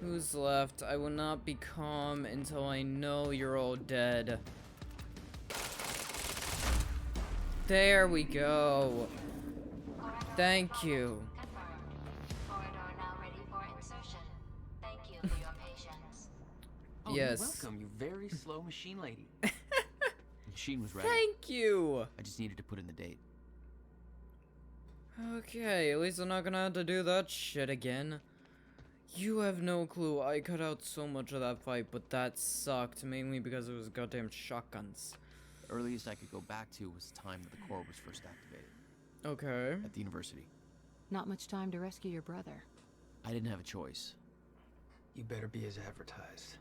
Who's left? I will not be calm until I know you're all dead. There we go. Thank you. Corridor now ready for insertion. Thank you for your patience. Oh, Yes. You're welcome, you very slow machine lady. Machine was ready. Thank you. I just needed to put in the date. Okay, at least I'm not gonna have to do that shit again. You have no clue. I cut out so much of that fight, but that sucked, mainly because it was goddamn shotguns. The earliest I could go back to was the time that the core was first activated. Okay. At the university. Not much time to rescue your brother. I didn't have a choice. You better be as advertised.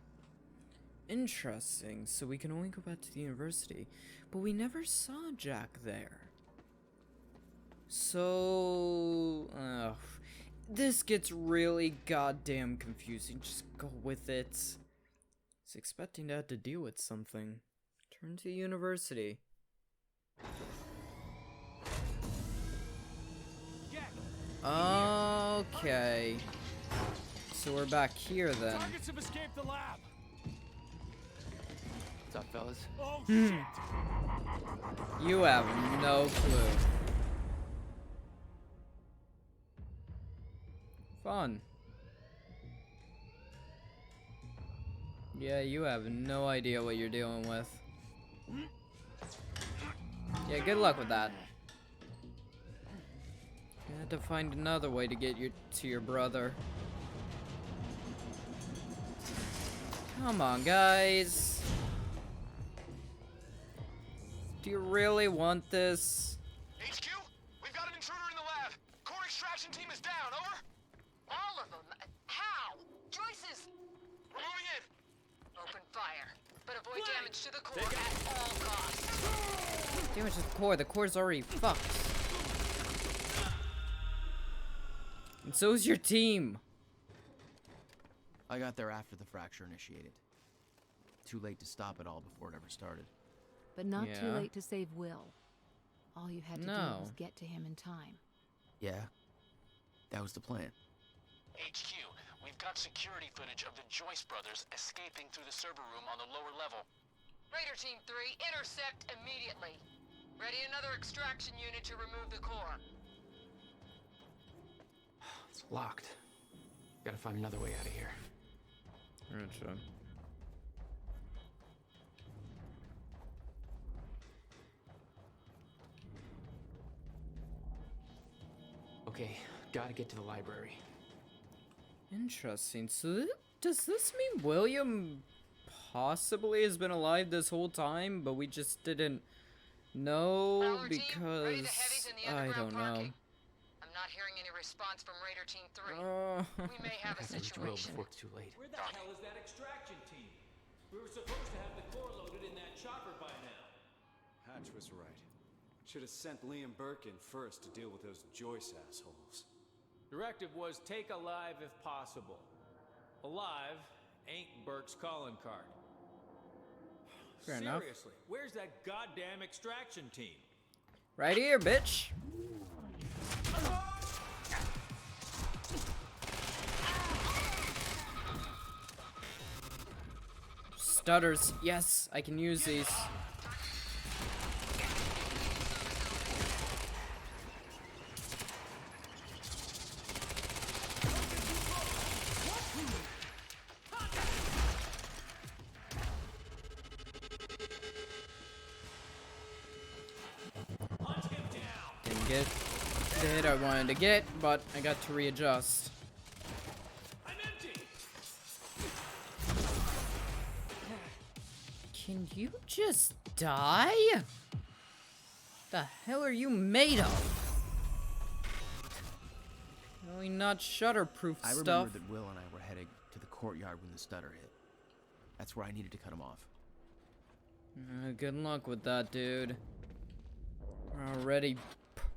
Interesting. So we can only go back to the university, but we never saw Jack there. So, this gets really goddamn confusing. Just go with it. I was expecting to have to deal with something. Turn to the university. Okay. So we're back here then. Targets have escaped the lab. What's up, fellas? Oh shit. You have no clue. Fun. Yeah, you have no idea what you're dealing with. Yeah, good luck with that. You have to find another way to get to your brother. Come on, guys. Do you really want this? HQ, we've got an intruder in the lab. Core extraction team is down. Over. All of them? How? Joyce's! We're moving in. Open fire. But avoid damage to the core at all costs. Damage to the core. The core's already fucked. And so's your team. I got there after the fracture initiated. Too late to stop it all before it ever started. But not too Yeah. late to save Will. All you had to do was get to him in time. Yeah, that was the plan. HQ, we've got security footage of the Joyce brothers escaping through the server room on the lower level. Raider Team 3, intercept immediately. Ready another extraction unit to remove the core. It's locked. Gotta find another way out of here. Gotcha. Okay, gotta get to the library. Interesting. So does this mean William possibly has been alive this whole time, but we just didn't know because I don't know. I'm not hearing any response from Raider Team 3. We may have a situation. Before it's too late. Where the hell is that extraction team? We were supposed to have the core loaded in that chopper by now. Hatch was right. Should have sent Liam Burke in first to deal with those Joyce assholes. Directive was take alive if possible. Alive ain't Burke's calling card. Fair enough. Seriously, where's that goddamn extraction team? Right here, bitch. Stutters. Yes, I can use these. Didn't get the hit I wanted to get, but I got to readjust. Can you just die? The hell are you made of? Really not shutterproof I stuff. remember that Will and I were heading to the courtyard when the stutter hit. That's where I needed to cut him off. Good luck with that, dude. We're already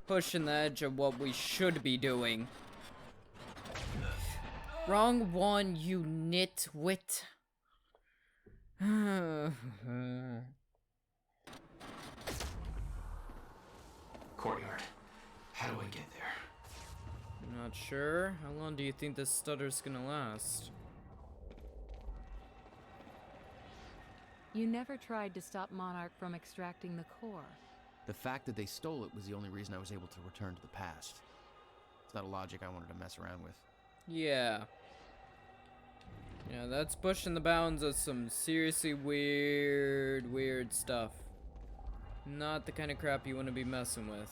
pushing the edge of what we should be doing. Wrong one, you nitwit. Courtyard. How do I get there? Not sure. How long do you think this stutter's gonna last? You never tried to stop Monarch from extracting the core. The fact that they stole it was the only reason I was able to return to the past. It's not a logic I wanted to mess around with. Yeah. Yeah, that's pushing the bounds of some seriously weird stuff. Not the kind of crap you want to be messing with.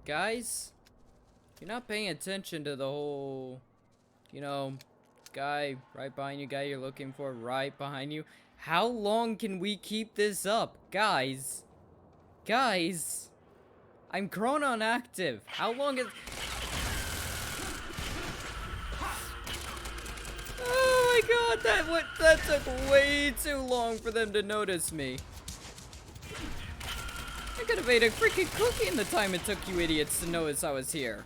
Guys, you're not paying attention to the whole, you know, guy right behind you, guy you're looking for right behind you. How long can we keep this up? Guys, I'm chronon active. How long is... Oh my god, that took way too long for them to notice me. I could have ate a freaking cookie in the time it took you idiots to notice I was here.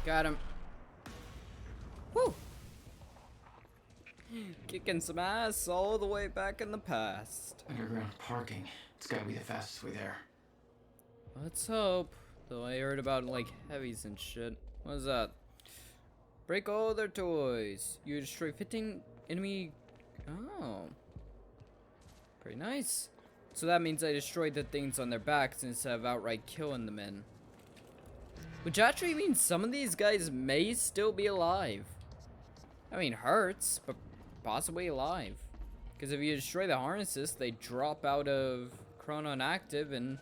Got him. Woo! Kicking some ass all the way back in the past. Underground parking. It's gotta be the fastest way there. Let's hope. Though I heard about, like, heavies and shit. What is that? Break all their toys. You destroy 15 enemy... Oh. Pretty nice. So that means I destroyed the things on their backs instead of outright killing the men. Which actually means some of these guys may still be alive. I mean, hurts, but possibly alive. Because if you destroy the harnesses, they drop out of chronon active and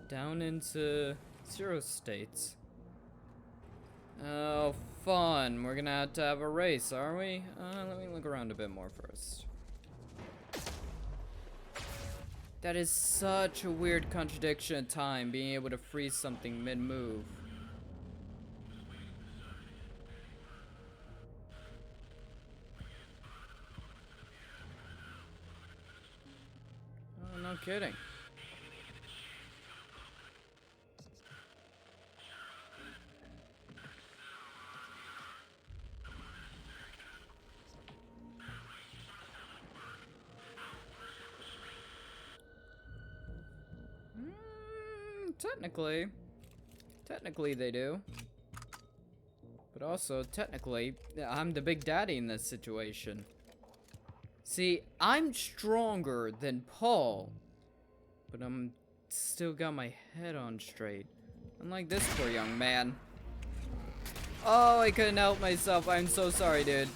down into zero states. Oh, fun. We're gonna have to have a race, are we? Let me look around a bit more first. That is such a weird contradiction of time, being able to freeze something mid-move. Oh, no kidding. Technically they do. But also, technically, I'm the big daddy in this situation. See, I'm stronger than Paul, but I'm still got my head on straight. Unlike this poor young man. Oh, I couldn't help myself. I'm so sorry, dude.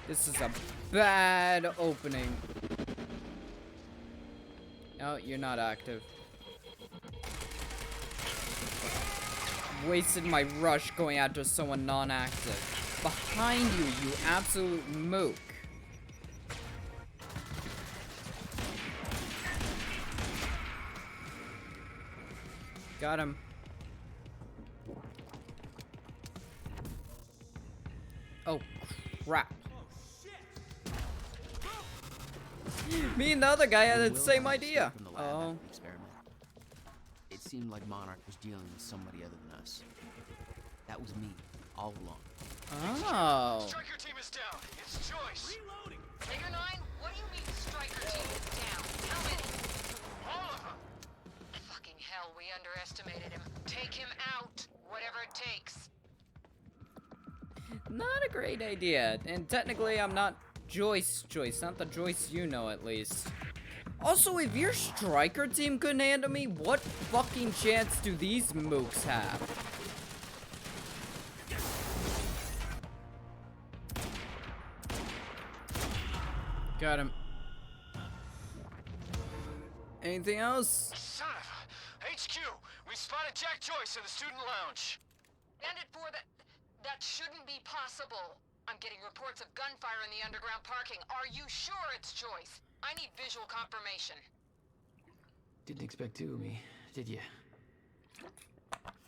This is a bad opening. No, you're not active. Wasted my rush going after someone non-active. Behind you, you absolute mook. Got him. Oh, crap. Me and the other guy had the same idea. Oh. Experiment. It seemed like Monarch was dealing with somebody other than us. That was me, all along. Oh. Striker team is down. It's Joyce. Reloading. Figure 9, what do you mean striker team is down? How many? All of them. Fucking hell, we underestimated him. Take him out, whatever it takes. Not a great idea. And technically, I'm not Joyce. Not the Joyce you know, at least. Also, if your striker team couldn't handle me, what fucking chance do these mooks have? Got him. Anything else? Son of a... HQ, we spotted Jack Joyce in the student lounge. Bandit 4, that shouldn't be possible. I'm getting reports of gunfire in the underground parking. Are you sure it's Joyce? I need visual confirmation. Didn't expect two of me, did you?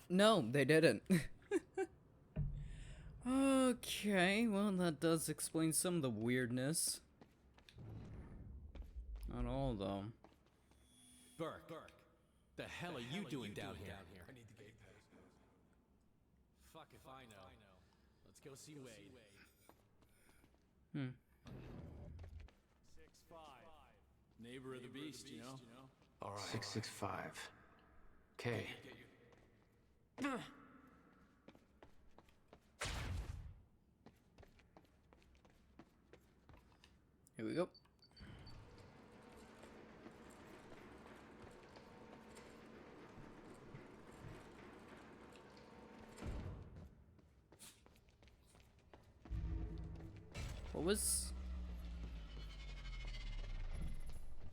No, they didn't. Okay, well, that does explain some of the weirdness. Not all, though. Burke, the hell are you doing down here? I need the gate pass. Fuck if I know. Let's go see Wade. 6'5". Neighbor of the beast, you know? All right. 665. Okay. Here we go. What was...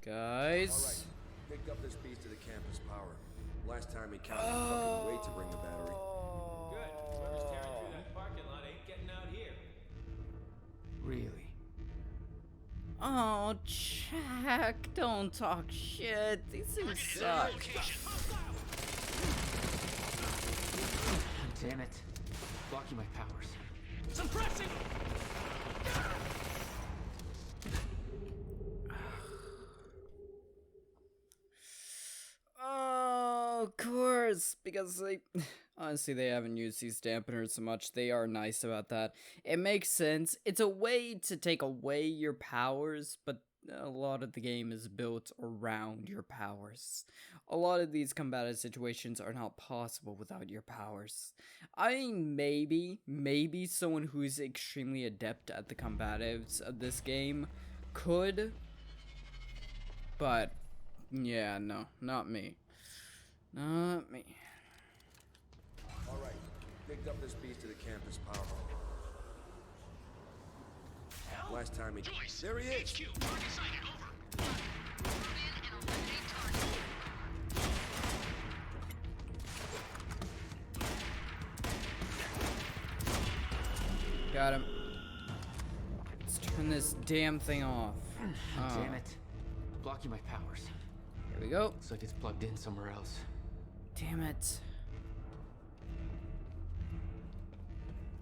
Guys... Alright, picked up this piece to the campus power. Last time he counted fucking weight to bring the battery. Good. Whoever's tearing through that parking lot ain't getting out here. Really? Oh, Jack, don't talk shit. These things suck. Damn it. Blocking my powers. Suppressing! Oh, of course, because they... Honestly, they haven't used these dampeners so much. They are nice about that. It makes sense. It's a way to take away your powers, but a lot of the game is built around your powers. A lot of these combative situations are not possible without your powers. I mean, maybe someone who's extremely adept at the combatives of this game could, but yeah, no, not me. Not me. Alright, picked up this piece to the campus power. Last time he... Joyce, there he is! HQ, target sighted, over. Move in and eliminate target. Got him. Let's turn this damn thing off. Oh. Damn it. Blocking my powers. Here we go. Looks like it's plugged in somewhere else. Damn it.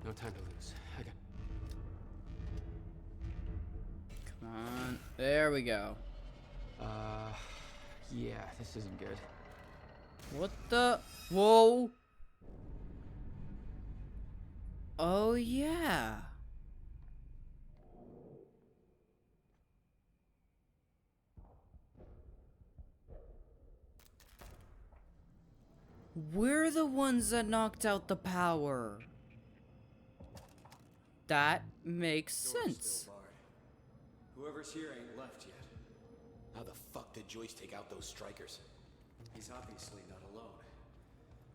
No time to lose. I got... Come on. There we go. Yeah, this isn't good. What the? Whoa. Oh, yeah. We're the ones that knocked out the power. That makes sense. Whoever's here ain't left yet. How the fuck did Joyce take out those strikers? He's obviously not alone.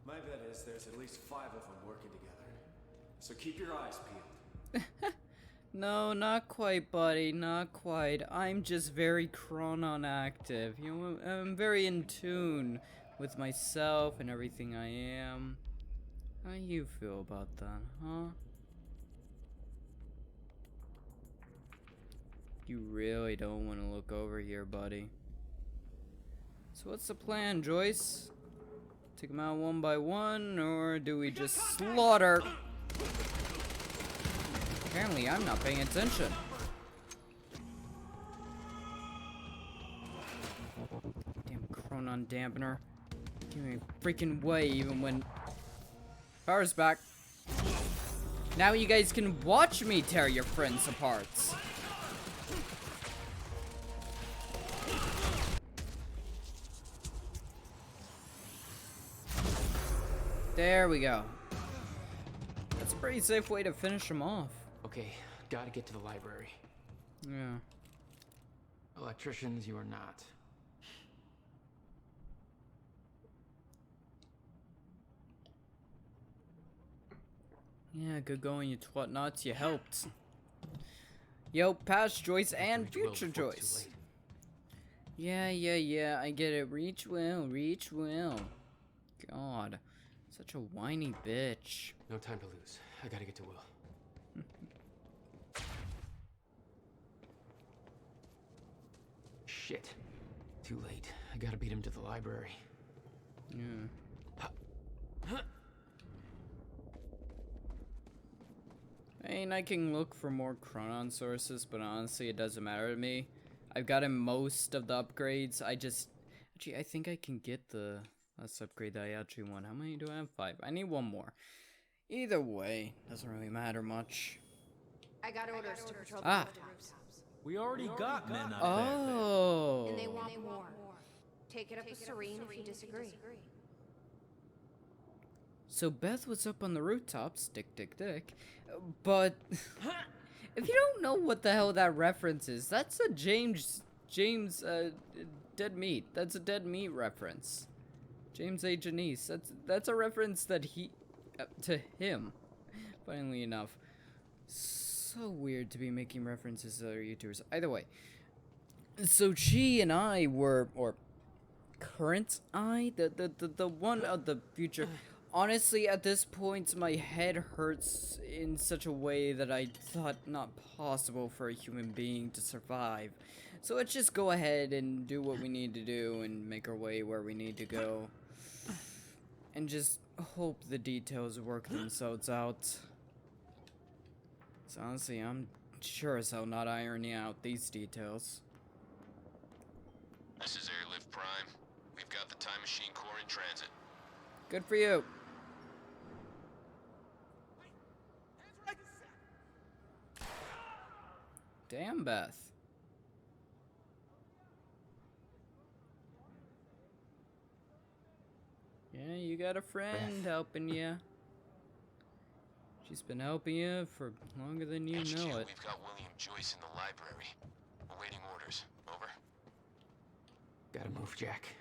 My bet is there's at least 5 of them working together. So keep your eyes peeled. No, not quite, buddy. Not quite. I'm just very chronon active. You know, I'm very in tune with myself and everything I am. How you feel about that, huh? You really don't want to look over here, buddy. So what's the plan, Joyce? Take them out one by one, or do we just slaughter? Apparently, I'm not paying attention. Damn chronon dampener. Give me a freaking way, even when power's back. Now you guys can watch me tear your friends apart. There we go. That's a pretty safe way to finish them off. Okay, gotta get to the library. Yeah. Electricians, you are not. Yeah, good going, you twat nuts. You helped. Yo, past Joyce and future Joyce. Yeah, I get it. Reach will. God. Such a whiny bitch. No time to lose. I gotta get to Will. Shit. Too late. I gotta beat him to the library. Yeah. I mean, I can look for more chronon sources, but honestly, it doesn't matter to me. I've gotten most of the upgrades. Actually, I think I can get the last upgrade that I actually want. How many do I have? 5. I need one more. Either way, doesn't really matter much. I got orders to patrol Ah. the rooftops. We already got men up Oh. And they want more. Take it up with Serene if you disagree. So Beth was up on the rooftops, dick. But if you don't know what the hell that reference is, that's a James Dead Meat. That's a Dead Meat reference. James A. Janice. That's a reference that to him. Funnily enough. So weird to be making references to other YouTubers. Either way. So she and I were, or current I, the one of the future. Honestly, at this point, my head hurts in such a way that I thought not possible for a human being to survive. So let's just go ahead and do what we need to do and make our way where we need to go. And just hope the details work themselves out. So honestly, I'm sure as hell not ironing out these details. This is Airlift Prime. We've got the Time Machine Core in transit. Good for you. Damn, Beth. Yeah, you got a friend helping you. She's been helping you for longer than you HQ, know it. We've got William Joyce in the library. Awaiting orders. Over. Gotta move, Jack.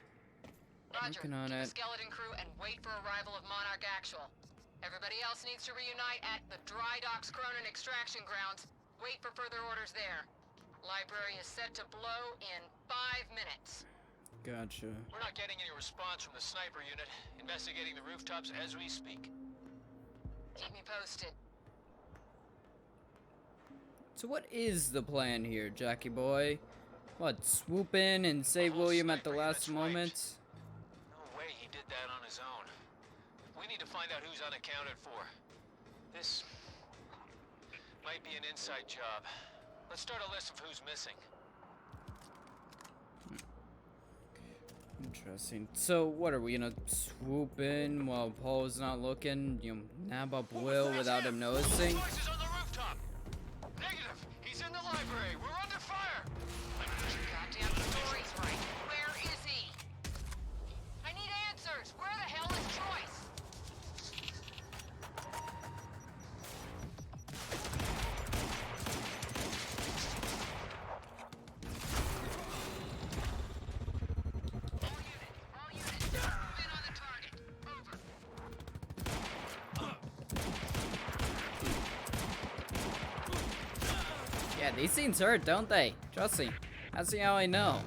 Roger. Working on Keep it. the skeleton crew and wait for arrival of Monarch Actual. Everybody else needs to reunite at the Dry Docks Cronin extraction grounds. Wait for further orders there. Library is set to blow in 5 minutes. Gotcha. We're not getting any response from the sniper unit. Investigating the rooftops as we speak. Keep me posted. So what is the plan here, Jackie boy? What, swoop in and save William at the last moment? No way he did that on his own. We need to find out who's unaccounted for. This might be an inside job. Let's start a list of who's missing. Interesting. So what are we gonna swoop in while Paul's not looking? You know, nab up Will without him noticing? Joyce is on the rooftop. Negative. He's in the library. We're under fire. Goddamn story's right. Where is he? I need answers. Where the hell is Joyce? Yeah, these scenes hurt, don't they? Trust me. That's how I know.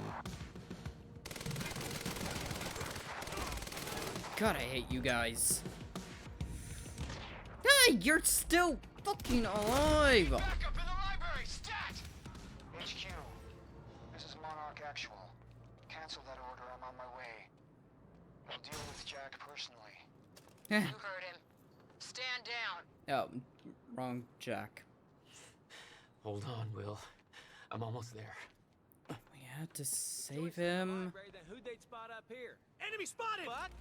God, I hate you guys. Hey, you're still fucking alive! Back up in the library, stat! HQ, this is Monarch Actual. Cancel that order, I'm on my way. I'll deal with Jack personally. You heard him. Stand down. Oh, wrong Jack. Hold on, Will. I'm almost there. We had to save him. Then who'd they spot up here? Enemy spotted! Fuck!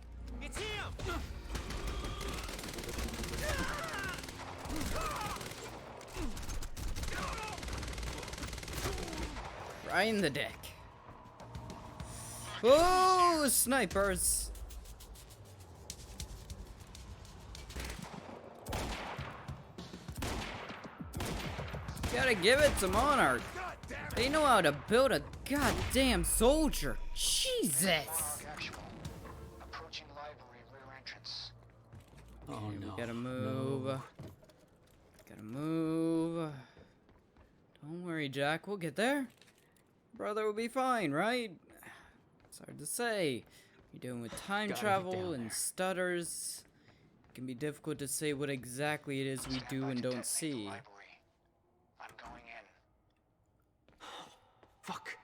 It's him! Right in the dick. Oh, snipers! Gotta give it to Monarch. They know how to build a goddamn soldier. Jesus! Monarch Actual. Approaching library rear entrance. Oh Okay, no. we gotta move. No. Gotta move. Don't worry, Jack. We'll get there. Brother will be fine, right? It's hard to say. You're dealing with time Gotta get travel down and there. stutters. It can be difficult to say what exactly it is we do and don't see. I'm going in. Fuck.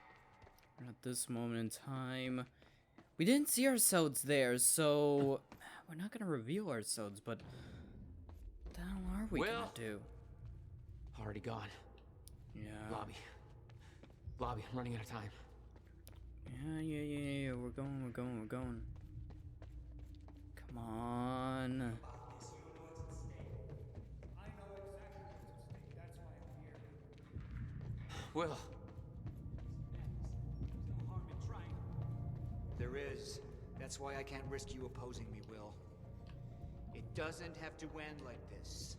At this moment in time, we didn't see ourselves there, so we're not gonna reveal ourselves, but what the hell are we gonna do? Already gone. Yeah. Lobby, I'm running out of time. Yeah. We're going. Come on. Will. There is. That's why I can't risk you opposing me, Will. It doesn't have to end like this.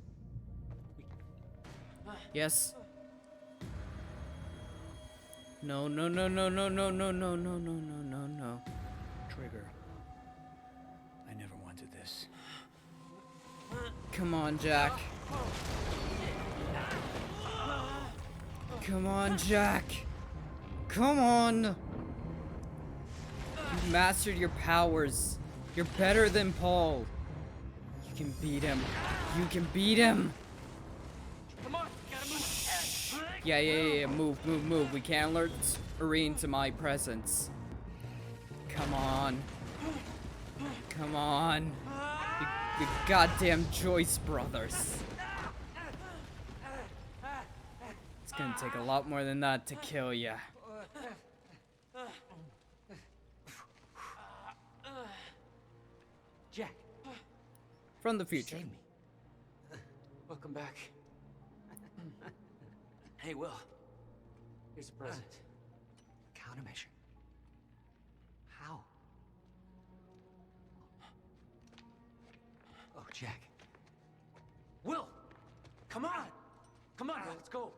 Yes. No. Trigger. I never wanted this. Come on, Jack. Come on, Jack. Come on. You've mastered your powers. You're better than Paul. You can beat him. You can beat him. Come on, gotta move. Yeah. Move. We can't alert Irene to my presence. Come on. You goddamn Joyce brothers. It's gonna take a lot more than that to kill ya. Jack. From the future. Save me. Welcome back. Hey, Will. Here's a present. Countermeasure. How? Oh, Jack. Will! Come on! Come on, let's go.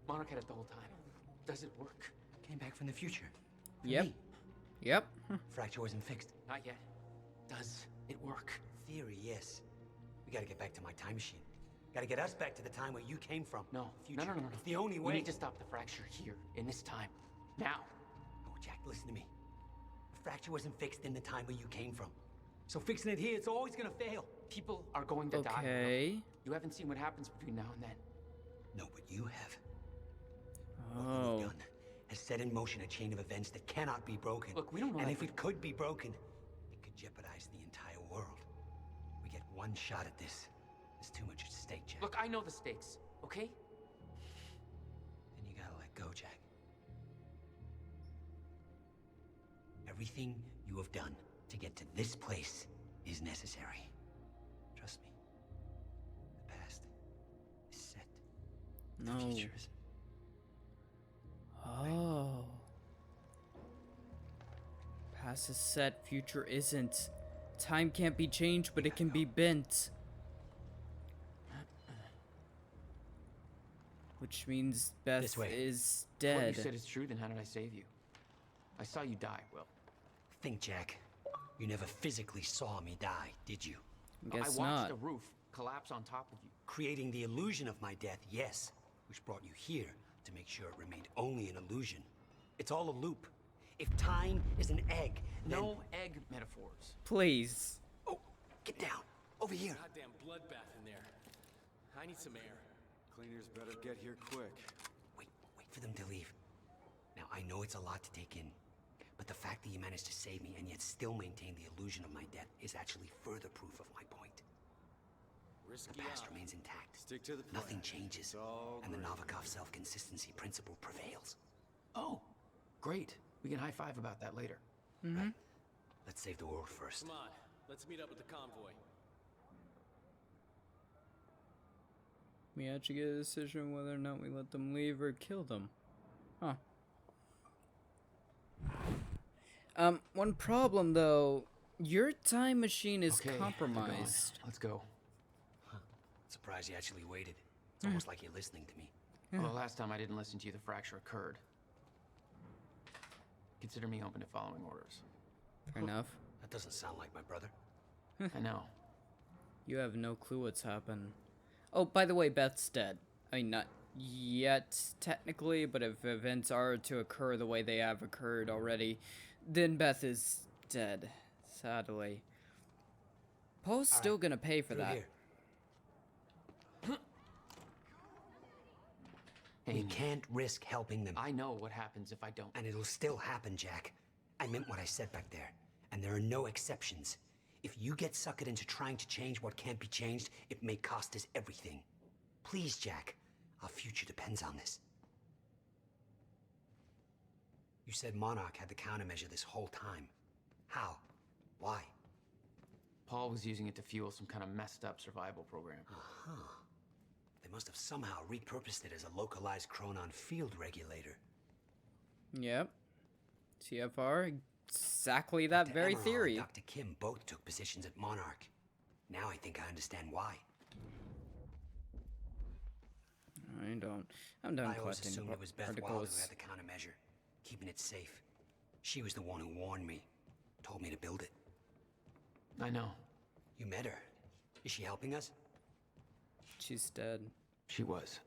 Monarch had it the whole time. Does it work? Came back from the future. For Yep. me. Yep. Fracture wasn't fixed. Not yet. Does it work? Theory, yes. We gotta get back to my time machine. Gotta get us back to the time where you came from. No. Future. No. It's the only way. We need to stop the fracture here, in this time. Now. Oh, Jack, listen to me. The fracture wasn't fixed in the time where you came from. So fixing it here, it's always gonna fail. People are going to die. Okay. You haven't seen what happens between now and then. No, but you have. Oh. What you've done has set in motion a chain of events that cannot be broken. Look, we don't know And that if it could be broken, it could jeopardize the entire world. We get one shot at this. There's too much at stake, Jack. Look, I know the stakes, okay? Then you gotta let go, Jack. Everything you have done to get to this place is necessary. Trust me. The past is set. No. The future is. Oh. Past is set, future isn't. Time can't be changed, but it can be bent. Which means Beth This way. is If what dead. you said is true, then how did I save you? I saw you die, Will. Think, Jack. You never physically saw me die, did you? Guess I watched not. the roof collapse on top of you. Creating the illusion of my death, yes. Which brought you here to make sure it remained only an illusion. It's all a loop. If time is an egg, then... No egg metaphors. Please. Oh, get down. Over here. Goddamn bloodbath in there. I need some air. Cleaners better get here quick. Wait for them to leave. Now, I know it's a lot to take in, but the fact that you managed to save me and yet still maintain the illusion of my death is actually further proof of my point. Risky The past remains intact. Stick to the plan. Nothing changes, and the Novikov self-consistency principle prevails. Oh, great. We can high-five about that later. Right. Let's save the world first. Come on, let's meet up with the convoy. We actually get a decision whether or not we let them leave or kill them. Huh. One problem though, your time machine is compromised. Let's go. Surprised you actually waited. It's almost like you're listening to me. Well, the last time I didn't listen to you, the fracture occurred. Consider me open to following orders. Fair enough. That doesn't sound like my brother. I know. You have no clue what's happened. Oh, by the way, Beth's dead. I mean, not yet, technically, but if events are to occur the way they have occurred already, then Beth is dead, sadly. Paul's still gonna pay for that. We can't risk helping them. I know what happens if I don't. And it'll still happen, Jack. I meant what I said back there. And there are no exceptions. If you get suckered into trying to change what can't be changed, it may cost us everything. Please, Jack. Our future depends on this. You said Monarch had the countermeasure this whole time. How? Why? Paul was using it to fuel some kind of messed up survival program. They must have somehow repurposed it as a localized Chronon field regulator. Yep. TFR, exactly that Dr. very Emerald theory. and Dr. Kim both took positions at Monarch. Now I think I understand why. I'm done I always collecting assumed it was Beth Wilder who articles. had the countermeasure, keeping it safe. She was the one who warned me, told me to build it. I know. You met her. Is she helping us? She's dead. She was.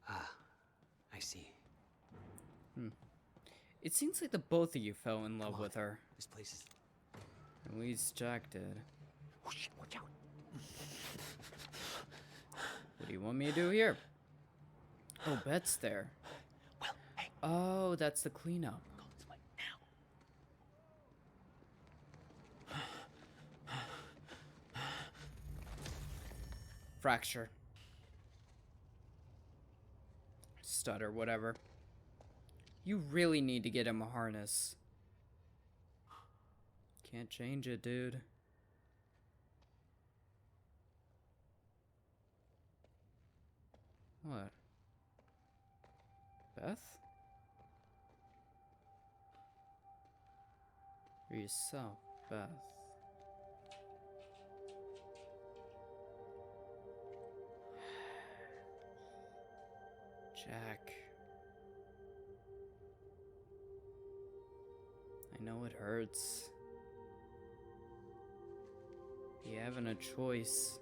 Ah, I see. It seems like the both of you fell in love with her. This place is... At least Jack did. Whoosh, watch out. What do you want me to do here? Oh, Bet's there. Well, hey. Oh, that's the cleanup. Go this way, now. Fracture. Stutter, whatever. You really need to get him a harness. Can't change it, dude. What? Beth? Or yourself, Beth? Jack. I know it hurts. You having a choice.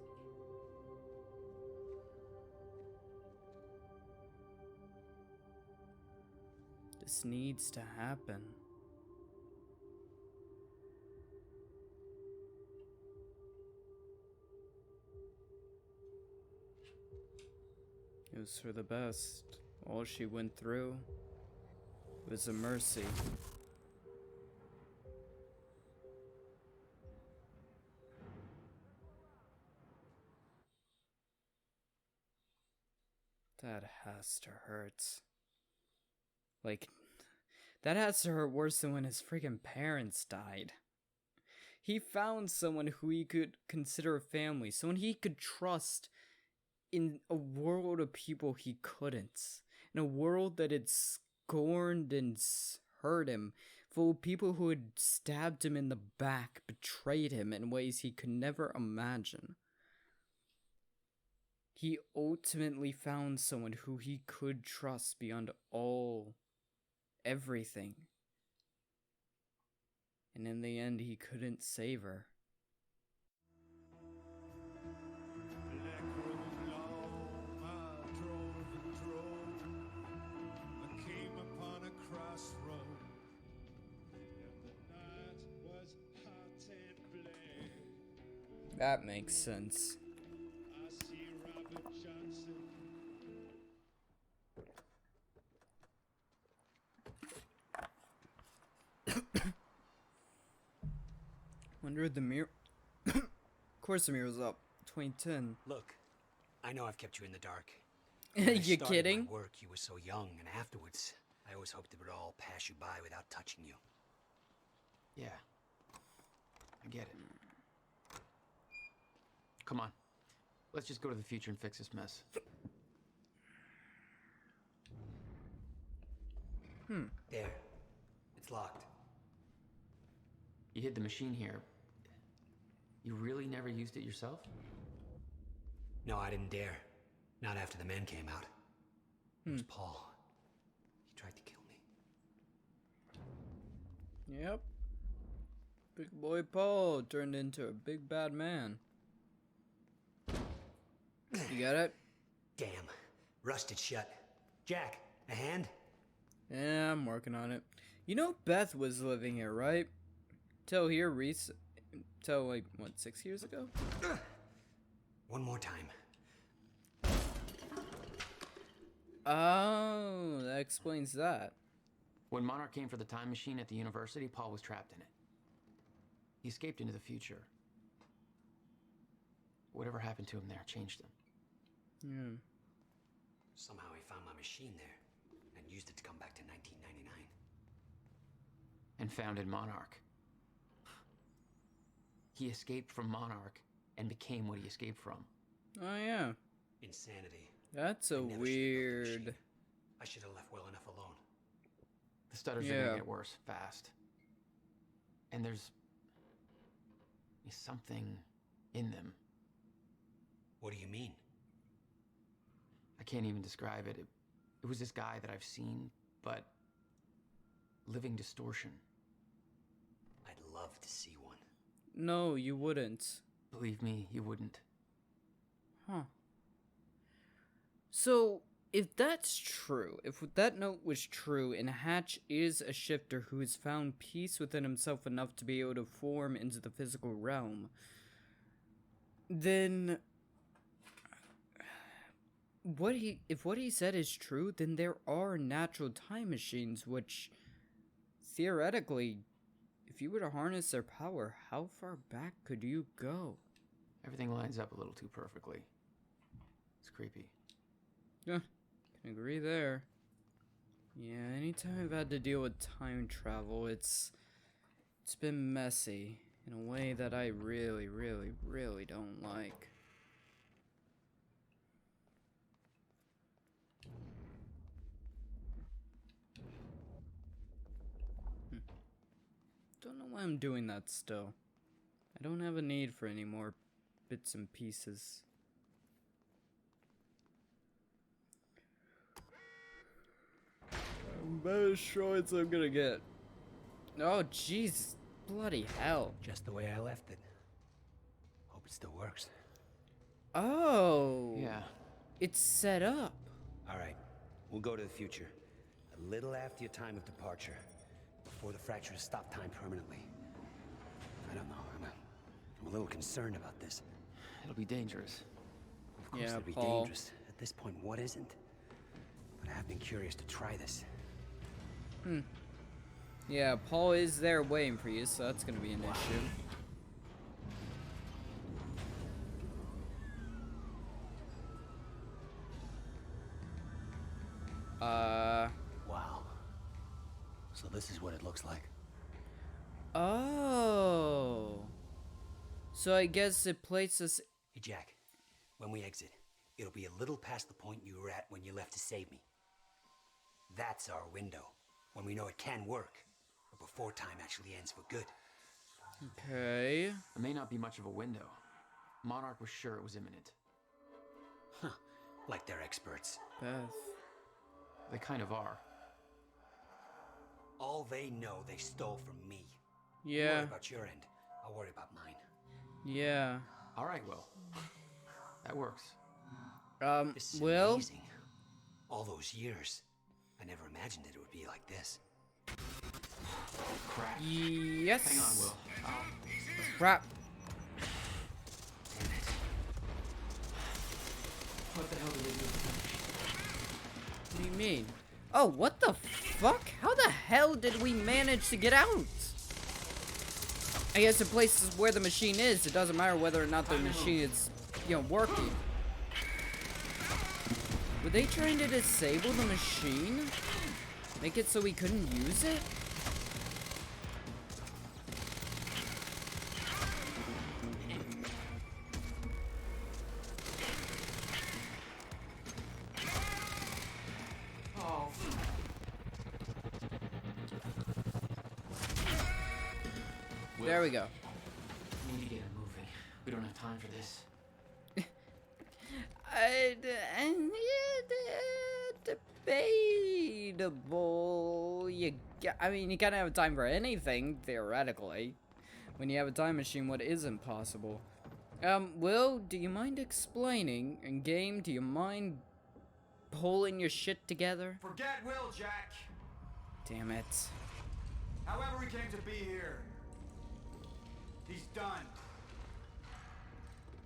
This needs to happen. It was for the best. All she went through was a mercy. That has to hurt. Like, that has to hurt worse than when his freaking parents died. He found someone who he could consider a family, someone he could trust in a world of people he couldn't. In a world that had scorned and hurt him, full of people who had stabbed him in the back, betrayed him in ways he could never imagine. He ultimately found someone who he could trust beyond everything. And in the end, he couldn't save her. Black That makes sense. Wonder if the mirror. Of course, the mirror's up. 2010. Look, I know I've kept you in the dark. You kidding? My work, you were so young, and afterwards, I always hoped it would all pass you by without touching you. Yeah. I get it. Come on. Let's just go to the future and fix this mess. There. It's locked. You hid the machine here. You really never used it yourself? No, I didn't dare. Not after the men came out. It was Paul. He tried to kill me. Yep. Big boy Paul turned into a big bad man. You got it? Damn. Rusted shut. Jack, a hand? Yeah, I'm working on it. You know Beth was living here, right? Till like, what, 6 years ago? One more time. Oh, that explains that. When Monarch came for the time machine at the university, Paul was trapped in it. He escaped into the future. Whatever happened to him there changed him. Yeah. Somehow he found my machine there and used it to come back to 1999. And founded Monarch. He escaped from Monarch and became what he escaped from. Oh, yeah. Insanity. That's a weird... I should have left well enough alone. The stutters are gonna get worse fast. And there's something in them. What do you mean? I can't even describe it. It was this guy that I've seen, but living distortion. I'd love to see one. No, you wouldn't. Believe me, you wouldn't. Huh. So, if that's true, if that note was true, and Hatch is a shifter who has found peace within himself enough to be able to form into the physical realm, then if what he said is true, then there are natural time machines which, theoretically, if you were to harness their power, how far back could you go? Everything lines up a little too perfectly. It's creepy. Yeah, can agree there. Yeah, anytime I've had to deal with time travel, it's been messy in a way that I really, really, really don't like. Don't know why I'm doing that still. I don't have a need for any more bits and pieces. Best droids I'm gonna get. Oh, jeez. Bloody hell. Just the way I left it. Hope it still works. Oh. Yeah. It's set up. Alright. We'll go to the future. A little after your time of departure. Before the fractures stop time permanently. I don't know. I'm a little concerned about this. It'll be dangerous. Of course it'll be Paul. dangerous. At this point, what isn't? But I have been curious to try this. Yeah, Paul is there waiting for you, so that's gonna be an issue. Wow. So this is what it looks like. Oh. So I guess it places... Hey, Jack. When we exit, it'll be a little past the point you were at when you left to save me. That's our window. When we know it can work. But before time actually ends for good. Okay. It may not be much of a window. Monarch was sure it was imminent. Huh. Like they're experts. Beth. They kind of are. All they know they stole from me. Yeah. You worry about your end. I'll worry about mine. Yeah. All right, Will. That works. This is Will? amazing. All those years. I never imagined it would be like this. Crap. Yes. Hang on, Will. Crap. What the hell did they do with What do you mean? Oh, what the fuck? How the hell did we manage to get out? I guess in places where the machine is, it doesn't matter whether or not the machine is, you know, working. Were they trying to disable the machine? Make it so we couldn't use it? Oh. There we go. We need to get it moving. We don't have time for this. Debatable. I mean, you gotta have time for anything, theoretically. When you have a time machine, what isn't possible? Will, do you mind explaining? And Game, do you mind pulling your shit together? Forget Will, Jack. Damn it. However we came to be here, he's done.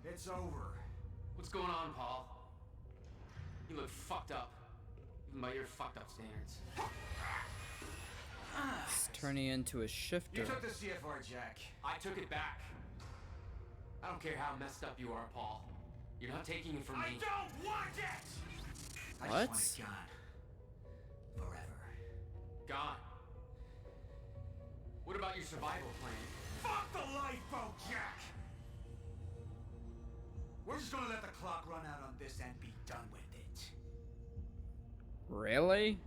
It's over. What's going on, Paul? You look fucked up. Even by your fucked up standards. It's turning into a shifter. You took the CFR, Jack. I took it back. I don't care how messed up you are, Paul. You're not taking it from me. I don't want it! What? I just want it gone. Forever. Gone. What about your survival plan? Fuck the lifeboat, Jack! We're just gonna let the clock run out on this and be done with it. Really?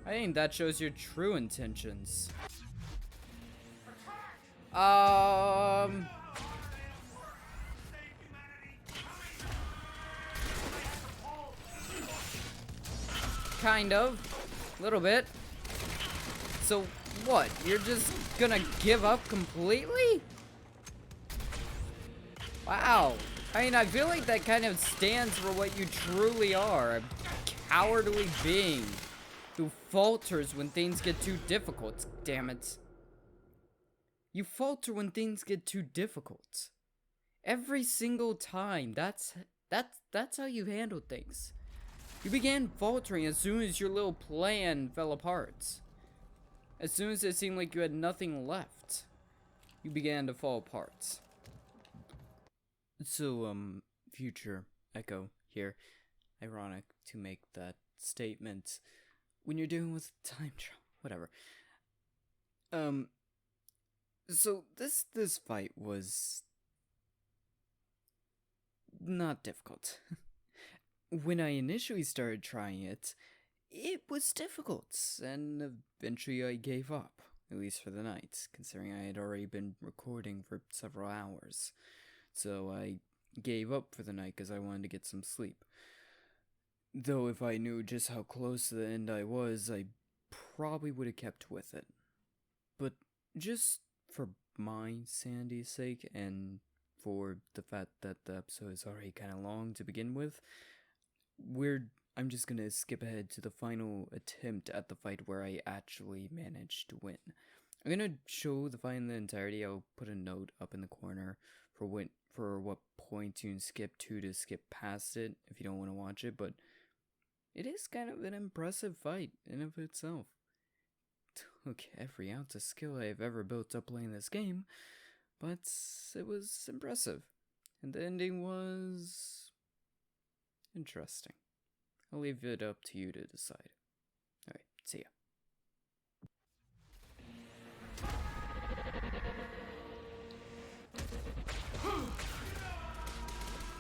I think that shows your true intentions. Kind of. A little bit. So, what? You're just gonna give up completely? Wow. I mean, I feel like that kind of stands for what you truly are. A cowardly being who falters when things get too difficult. Damn it. You falter when things get too difficult. Every single time. That's how you handle things. You began faltering as soon as your little plan fell apart. As soon as it seemed like you had nothing left, you began to fall apart. So, future Echo here. Ironic to make that statement when you're dealing with time travel. Whatever. So this fight was not difficult. When I initially started trying it, it was difficult, and eventually I gave up, at least for the night, considering I had already been recording for several hours. So I gave up for the night because I wanted to get some sleep. Though if I knew just how close to the end I was, I probably would have kept with it. But just for my sanity's sake, and for the fact that the episode is already kind of long to begin with, I'm just gonna skip ahead to the final attempt at the fight where I actually managed to win. I'm gonna show the fight in the entirety. I'll put a note up in the corner for what point you can skip to skip past it if you don't want to watch it, but it is kind of an impressive fight in of itself. Took every ounce of skill I have ever built up playing this game, but it was impressive. And the ending was interesting. I'll leave it up to you to decide. Alright, see ya.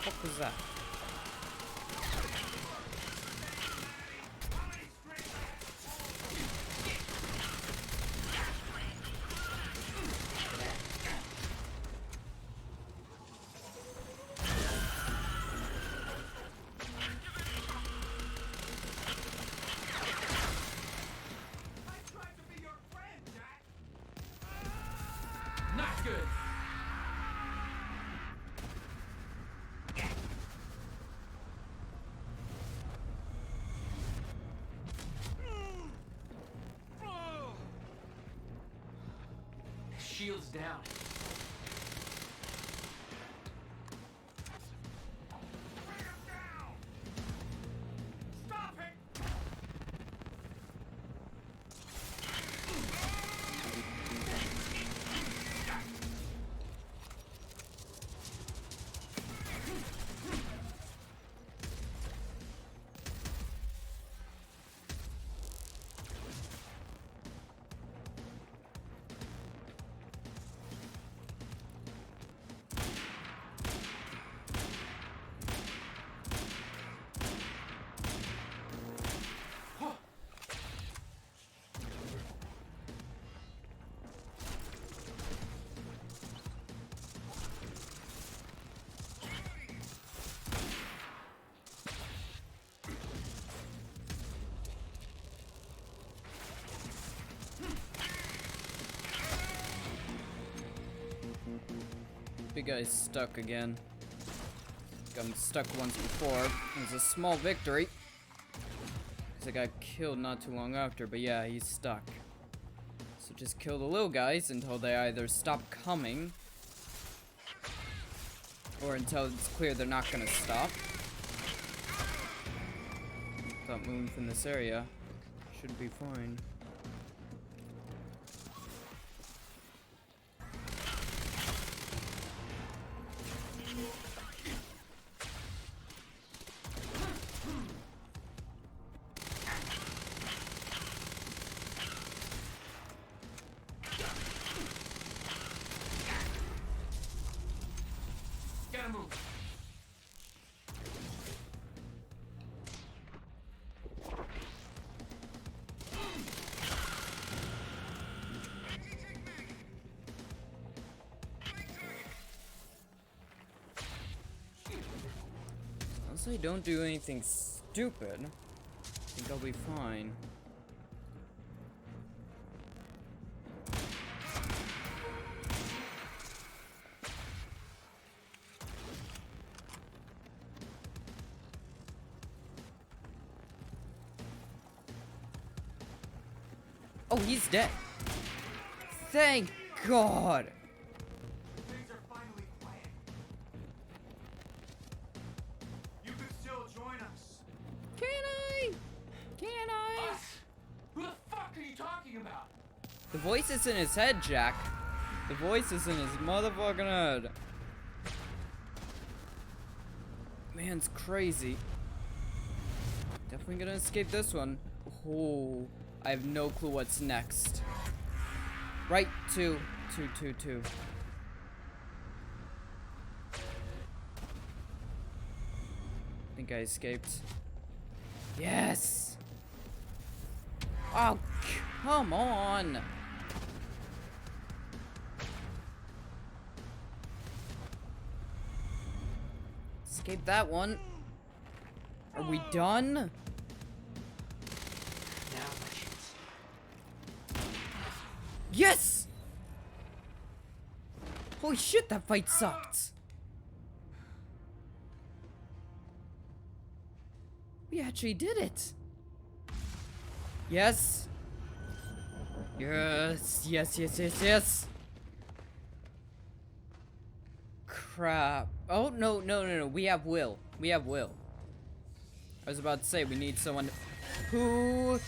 What was that? Not good. Shield's down. big guy's stuck again. Got him stuck once before. It was a small victory. Because I got killed not too long after, but yeah, he's stuck. So just kill the little guys until they either stop coming, or until it's clear they're not gonna stop. Stop moving from this area. Should be fine. Gotta move. Unless I don't do anything stupid, I think I'll be fine. Oh, he's dead. Thank God. Things are finally quiet. You can still join us. Can I? Can I? Us? Who the fuck are you talking about? The voice is in his head, Jack. The voice is in his motherfucking head. Man's crazy. Definitely gonna escape this one. Oh, I have no clue what's next. Right, two. I think I escaped. Yes! Oh, come on! Escape that one. Are we done? Yes! Holy shit, that fight sucked. We actually did it. Yes. Yes. Crap. Oh, no. We have Will. I was about to say, we need someone who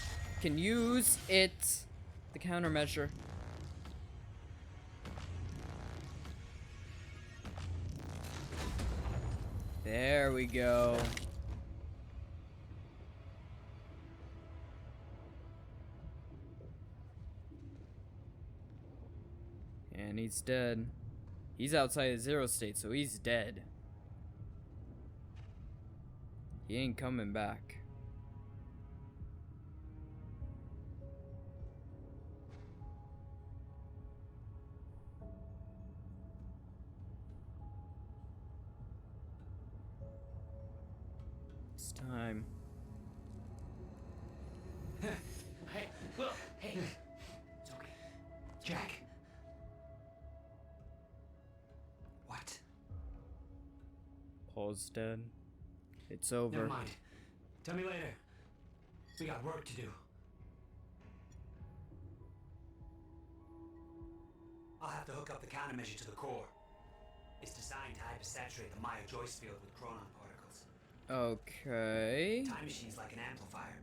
can use it. The countermeasure. There we go. And he's dead. He's outside the zero state, so he's dead. He ain't coming back. It's time. Hey, Will, hey. It's okay. Jack. What? Paul's dead. It's over. Never mind. Tell me later. We got work to do. I'll have to hook up the countermeasure to the core. It's designed to hypersaturate the Maya Joyce field with chronon particles. Okay. Time machine's like an amplifier.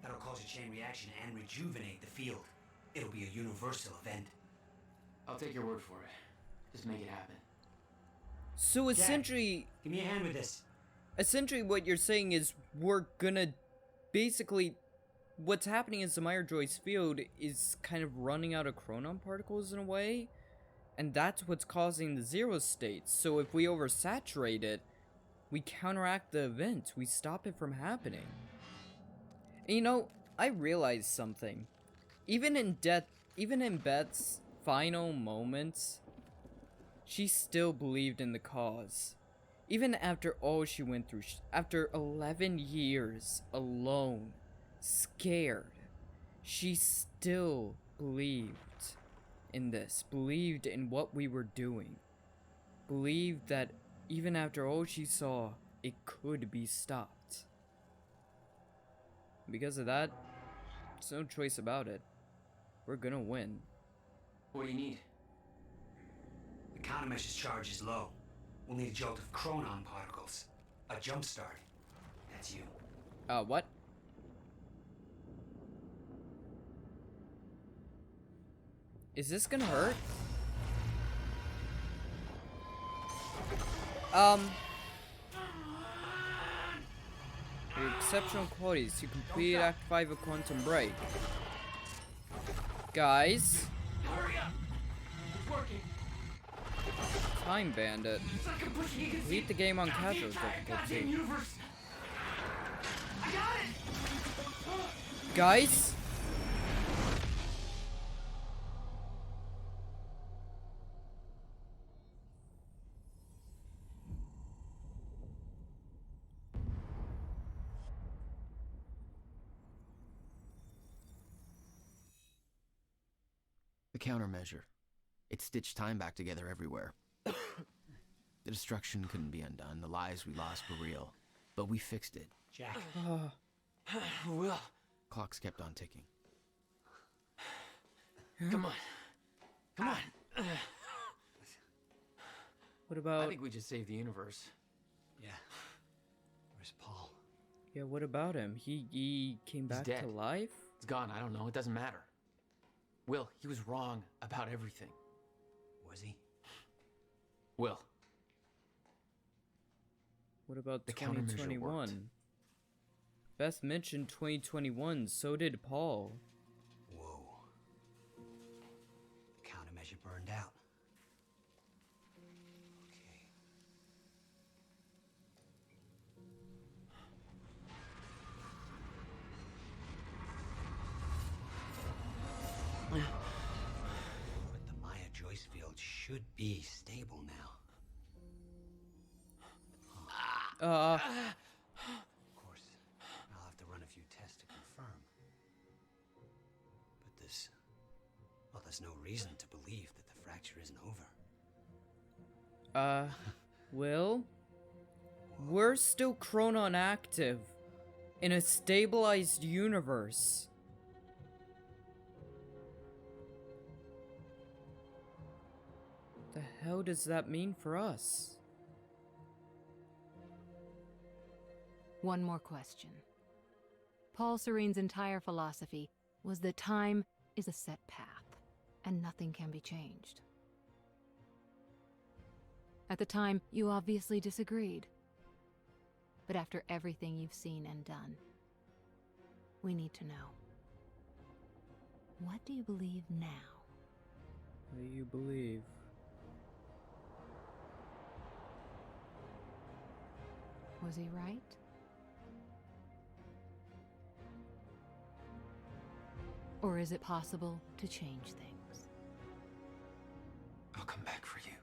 That'll cause a chain reaction and rejuvenate the field. It'll be a universal event. I'll take your word for it. Just make it happen. So essentially, give me a hand with this. Essentially, what you're saying is we're gonna basically, what's happening is the Maya Joyce field is kind of running out of chronon particles in a way, and that's what's causing the zero states. So if we oversaturate it, we counteract the event. We stop it from happening. And you know, I realized something. Even in Beth's final moments, she still believed in the cause. Even after all she went through, after 11 years alone, scared, she still believed in this, believed in what we were doing, believed that even after all she saw, it could be stopped. Because of that, there's no choice about it. We're gonna win. What do you need? The countermeasure's charge is low. We'll need a jolt of chronon particles. A jump start. That's you. What? Is this gonna hurt? Your exceptional qualities to complete Act 5 of Quantum Break. Guys. Hurry up! It's working. Time Bandit. Complete the game on casual difficulty. I got it! Guys? The countermeasure. It stitched time back together everywhere. The destruction couldn't be undone. The lives we lost were real. But we fixed it. Jack. Will. Clocks kept on ticking. Come on. Come on. What about... I think we just saved the universe. Yeah. Where's Paul? Yeah, what about him? He came back dead. to life? It's gone. I don't know. It doesn't matter. Will, he was wrong about everything. Was he? Will. What about The countermeasure 2021? worked. Beth mentioned 2021, so did Paul. Whoa. The countermeasure burned out. Okay. But the Maya Joyce field should be stable now. Of course, I'll have to run a few tests to confirm. But there's no reason to believe that the fracture isn't over. Will? We're still chronon active in a stabilized universe. The hell does that mean for us? One more question. Paul Serene's entire philosophy was that time is a set path, and nothing can be changed. At the time, you obviously disagreed. But after everything you've seen and done, we need to know. What do you believe now? What do you believe? Was he right? Or is it possible to change things? I'll come back for you.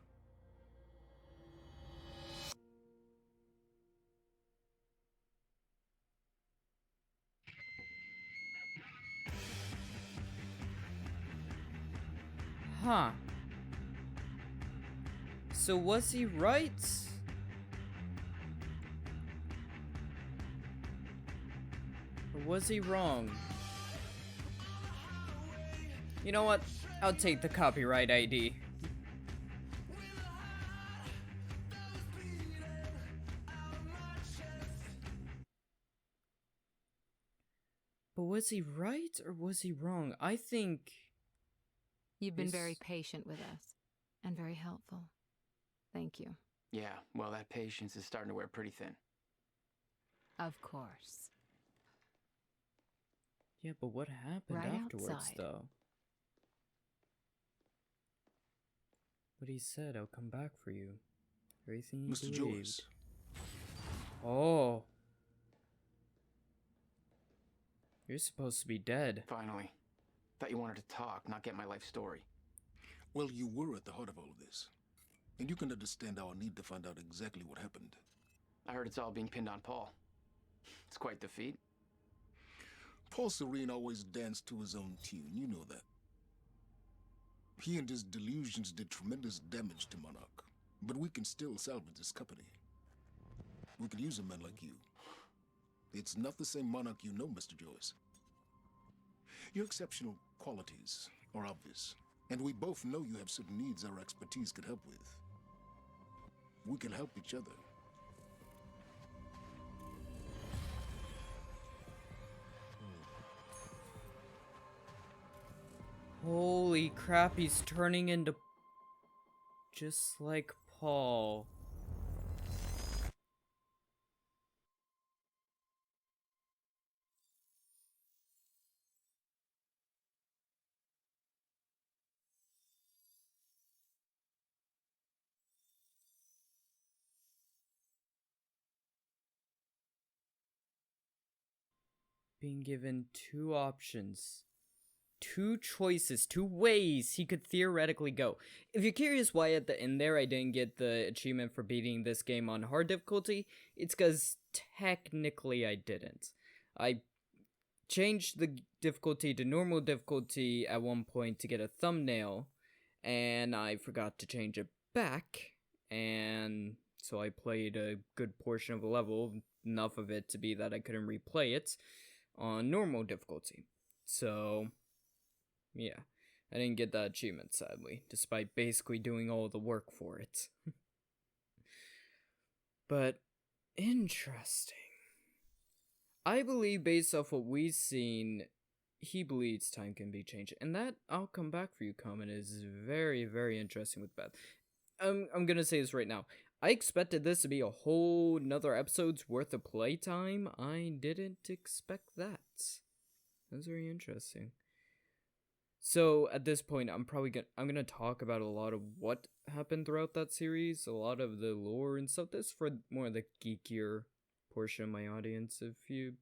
Huh. So was he right? Or was he wrong? You know what? I'll take the copyright ID. But was he right or was he wrong? I think... You've been very patient with us, and very helpful. Thank you. Yeah, well, that patience is starting to wear pretty thin. Of course. Yeah, but what happened Right afterwards, outside. though? What he said, I'll come back for you. Everything you Mr. believed. Joyce. Oh. You're supposed to be dead. Finally. Thought you wanted to talk, not get my life story. Well, you were at the heart of all of this. And you can understand our need to find out exactly what happened. I heard it's all being pinned on Paul. It's quite the feat. Paul Serene always danced to his own tune, you know that. He and his delusions did tremendous damage to Monarch. But we can still salvage this company. We could use a man like you. It's not the same Monarch you know, Mr. Joyce. Your exceptional qualities are obvious, and we both know you have certain needs our expertise could help with. We can help each other. Holy crap, he's turning into just like Paul. Being given two options. Two choices, two ways he could theoretically go. If you're curious why at the end there I didn't get the achievement for beating this game on hard difficulty, it's because technically I didn't. I changed the difficulty to normal difficulty at one point to get a thumbnail, and I forgot to change it back, and so I played a good portion of a level, enough of it to be that I couldn't replay it on normal difficulty. So yeah, I didn't get that achievement, sadly, despite basically doing all the work for it. But, interesting. I believe, based off what we've seen, he believes time can be changed. And that, I'll come back for you comment, is very, very interesting with Beth. I'm gonna say this right now. I expected this to be a whole nother episode's worth of playtime. I didn't expect that. That's very interesting. So at this point, I'm gonna talk about a lot of what happened throughout that series, a lot of the lore and stuff. This for more of the geekier portion of my audience. If you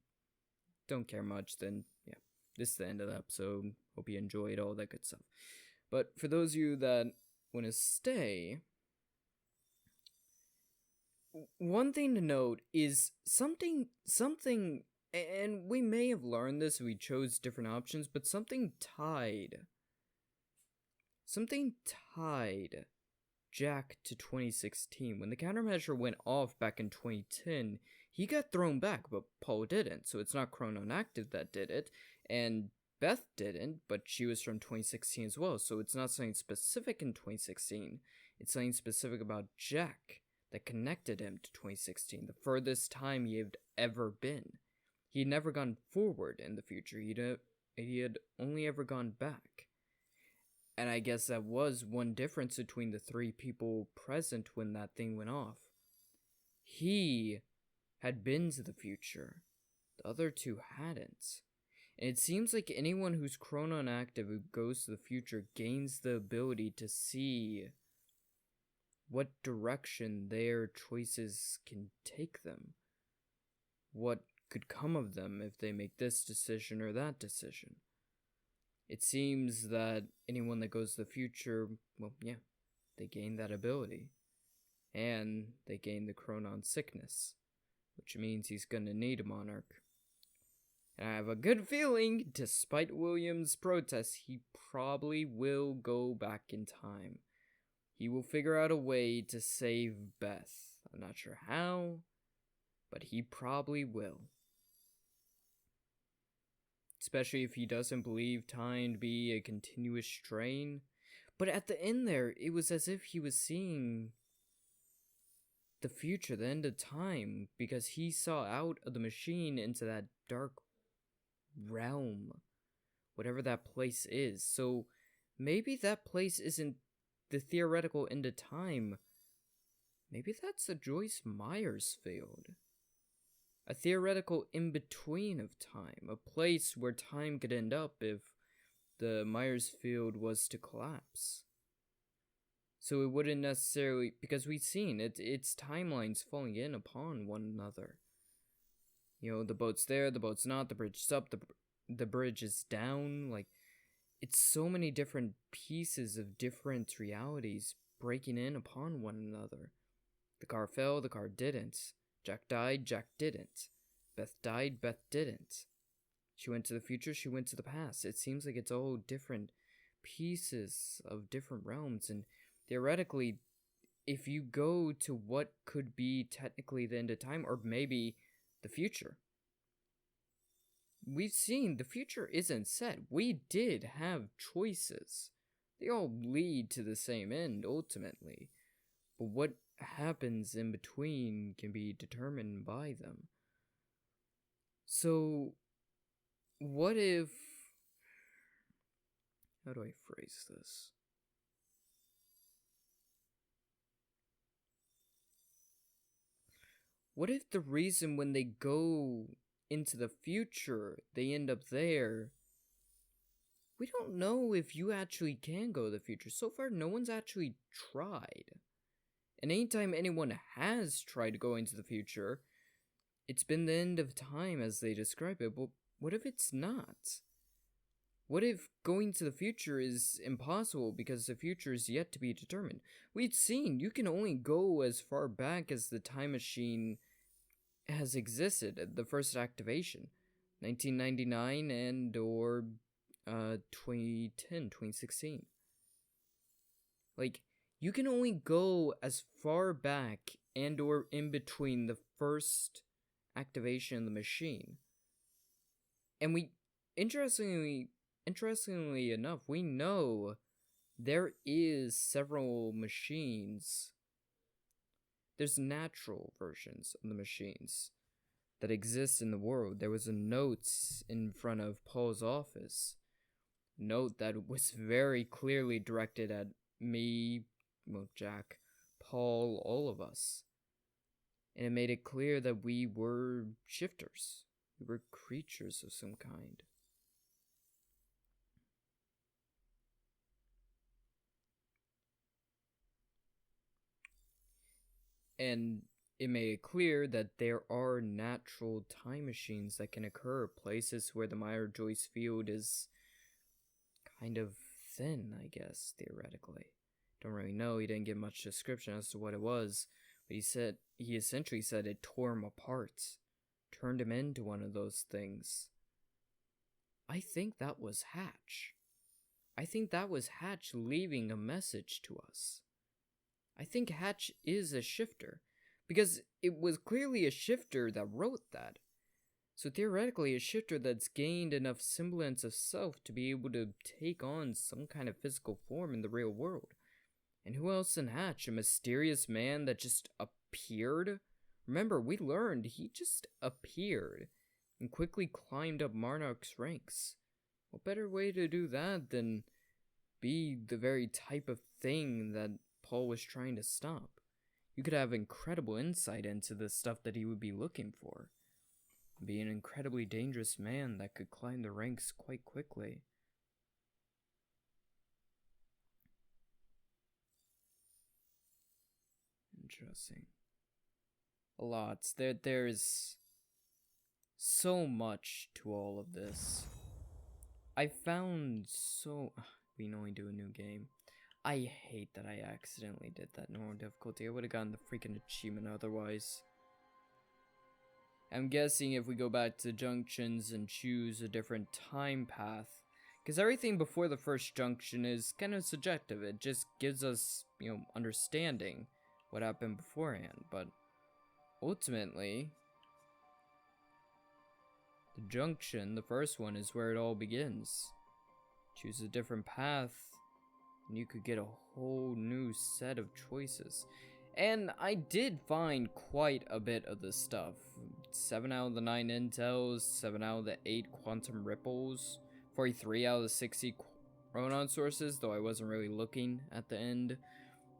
don't care much, then yeah, this is the end of the episode. Hope you enjoyed all that good stuff. But for those of you that want to stay, one thing to note is something, and we may have learned this if we chose different options, but something tied Jack to 2016. When the countermeasure went off back in 2010, he got thrown back, but Paul didn't, so it's not Chronon Active that did it, and Beth didn't, but she was from 2016 as well, so it's not something specific in 2016, it's something specific about Jack that connected him to 2016, the furthest time he had ever been. He had never gone forward in the future, he had only ever gone back. And I guess that was one difference between the three people present when that thing went off. He had been to the future, the other two hadn't. And it seems like anyone who's Chronon Active who goes to the future gains the ability to see what direction their choices can take them. What could come of them if they make this decision or that decision. It seems that anyone that goes to the future, well, yeah, they gain that ability. And they gain the Chronon sickness, which means he's gonna need a Monarch. And I have a good feeling, despite William's protests, he probably will go back in time. He will figure out a way to save Beth. I'm not sure how, but he probably will. Especially if he doesn't believe time to be a continuous strain. But at the end there, it was as if he was seeing the future, the end of time, because he saw out of the machine into that dark realm, whatever that place is. So maybe that place isn't the theoretical end of time. Maybe that's the Joyce Myers field. A theoretical in-between of time, a place where time could end up if the Myers field was to collapse. So it wouldn't necessarily, because we've seen it's timelines falling in upon one another. You know, the boat's there, the boat's not, the bridge is up, the bridge is down, like, it's so many different pieces of different realities breaking in upon one another. The car fell, the car didn't. Jack died, Jack didn't. Beth died, Beth didn't. She went to the future, she went to the past. It seems like it's all different pieces of different realms, and theoretically, if you go to what could be technically the end of time, or maybe the future. We've seen the future isn't set. We did have choices. They all lead to the same end, ultimately. But what happens in between can be determined by them. So, what if... How do I phrase this? What if the reason when they go into the future, they end up there? We don't know if you actually can go to the future. So far, no one's actually tried. And anytime anyone has tried to go into the future, it's been the end of time as they describe it. But what if it's not? What if going to the future is impossible because the future is yet to be determined? We've seen you can only go as far back as the time machine has existed at the first activation, 1999 and or 2010, 2016. Like, you can only go as far back and or in between the first activation of the machine. And we, interestingly enough, we know there is several machines. There's natural versions of the machines that exist in the world. There was a note in front of Paul's office. Note that was very clearly directed at me, well, Jack, Paul, all of us. And it made it clear that we were shifters. We were creatures of some kind. And it made it clear that there are natural time machines that can occur, places where the Meyer-Joyce field is kind of thin, I guess, theoretically. Don't really know, he didn't give much description as to what it was, but he essentially said it tore him apart, turned him into one of those things. I think that was Hatch. I think that was Hatch leaving a message to us. I think Hatch is a shifter, because it was clearly a shifter that wrote that. So theoretically, a shifter that's gained enough semblance of self to be able to take on some kind of physical form in the real world. And who else than Hatch? A mysterious man that just appeared? Remember, we learned he just appeared and quickly climbed up Monarch's ranks. What better way to do that than be the very type of thing that Paul was trying to stop? You could have incredible insight into the stuff that he would be looking for. Be an incredibly dangerous man that could climb the ranks quite quickly. Interesting. A lot. There's so much to all of this. I found so... We can only do a new game. I hate that I accidentally did that normal difficulty. I would have gotten the freaking achievement otherwise. I'm guessing if we go back to junctions and choose a different time path, because everything before the first junction is kind of subjective. It just gives us, understanding what happened beforehand. But ultimately, the junction, the first one, is where it all begins. Choose a different path, and you could get a whole new set of choices. And I did find quite a bit of this stuff. 7 out of the 9 intels, 7 out of the 8 quantum ripples, 43 out of the 60 chronon sources, though I wasn't really looking at the end.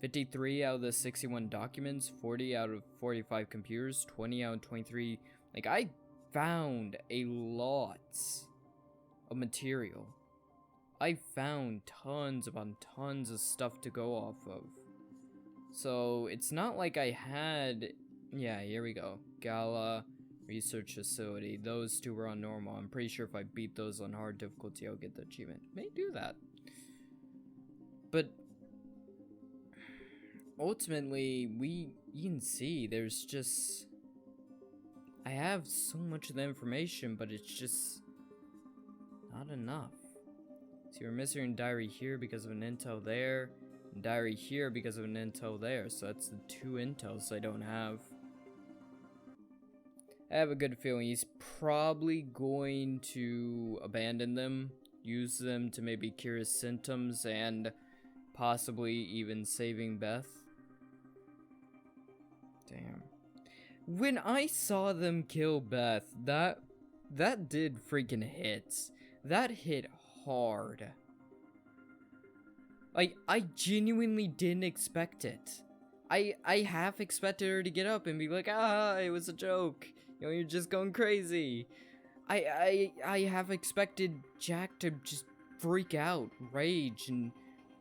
53 out of the 61 documents, 40 out of 45 computers, 20 out of 23. Like, I found a lot of material. I found tons upon tons of stuff to go off of. So, it's not like I had... Yeah, here we go. Gala, Research Facility. Those two were on normal. I'm pretty sure if I beat those on hard difficulty, I'll get the achievement. May do that. But... ultimately, you can see, there's just... I have so much of the information, but it's just... not enough. So we're missing a diary here because of an intel there. diary here because of an intel there, so that's the 2 intels I don't have. I have a good feeling he's probably going to abandon them, use them to maybe cure his symptoms, and possibly even saving Beth. Damn. When I saw them kill Beth, that did freaking hit. That hit hard. Like, I genuinely didn't expect it. I half expected her to get up and be like, ah, it was a joke. You know, you're just going crazy. I have expected Jack to just freak out, rage, and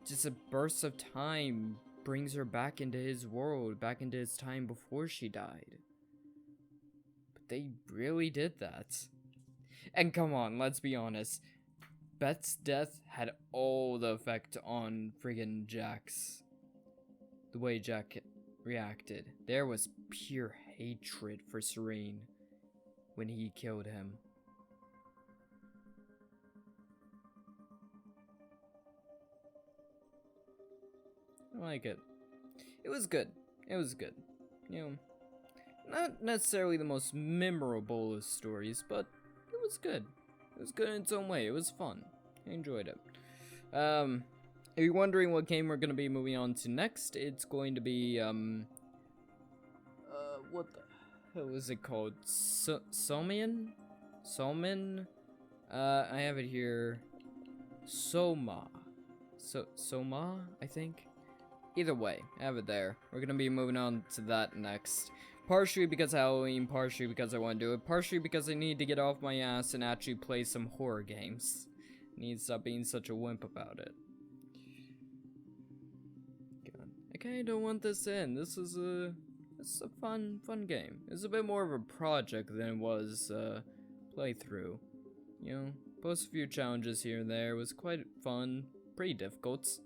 just a burst of time brings her back into his world, back into his time before she died. But they really did that. And come on, let's be honest. Beth's death had all the effect on friggin' Jack's. The way Jack reacted. There was pure hatred for Serene when he killed him. I like it. It was good. It was good. You know, not necessarily the most memorable of stories, but it was good. It was good in its own way. It was fun. I enjoyed it. If you're wondering what game we're going to be moving on to next, it's going to be, what the hell is it called? Somian? Somin? I have it here. Soma. Soma, I think? Either way, I have it there. We're going to be moving on to that next. Partially because of Halloween, partially because I want to do it, partially because I need to get off my ass and actually play some horror games. I need to stop being such a wimp about it. God, I kinda don't want this in. This is a fun game. It's a bit more of a project than it was playthrough. You know, post a few challenges here and there. It was quite fun. Pretty difficult.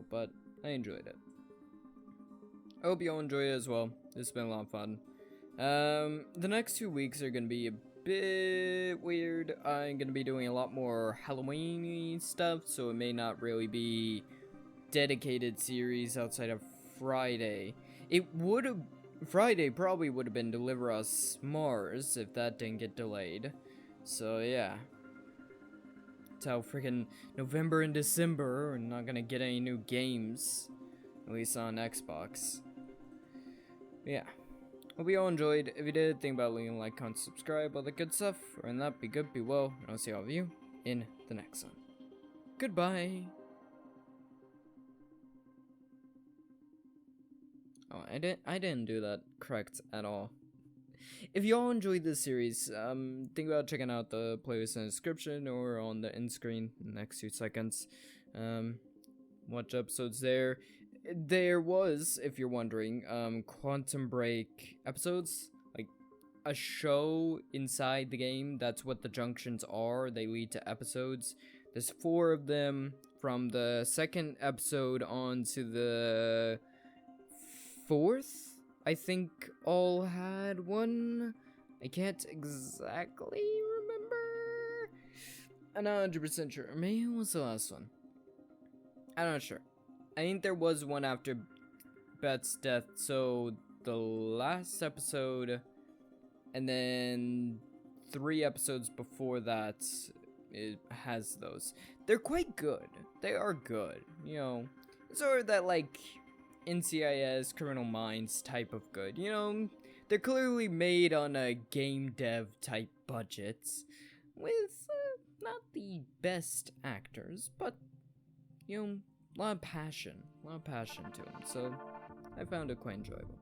But I enjoyed it. I hope you all enjoy it as well. It's been a lot of fun. The next 2 weeks are gonna be a bit weird. I'm gonna be doing a lot more Halloween stuff, so it may not really be dedicated series outside of Friday. Friday probably would have been Deliver Us Mars if that didn't get delayed. So yeah. That's how freaking November and December are not gonna get any new games. At least on Xbox. Yeah. Hope you all enjoyed. If you did, think about leaving a like, comment, subscribe, all the good stuff. Other than that, be good, be well, and I'll see all of you in the next one. Goodbye. Oh, I didn't do that correct at all. If you all enjoyed this series, think about checking out the playlist in the description or on the end screen in the next 2 seconds. Watch episodes there. There was, if you're wondering, Quantum Break episodes, like a show inside the game. That's what the junctions are. They lead to episodes. There's 4 of them from the 2nd episode on to the 4th. I think all had one. I can't exactly remember. I'm not 100% sure. Maybe it was the last one. I'm not sure. I think there was one after Beth's death, so the last episode, and then 3 episodes before that, it has those. They're quite good. They are good. You know, sort of that, like, NCIS, Criminal Minds type of good. You know, they're clearly made on a game dev type budgets, with not the best actors, but, you know, a lot of passion to them, so I found it quite enjoyable.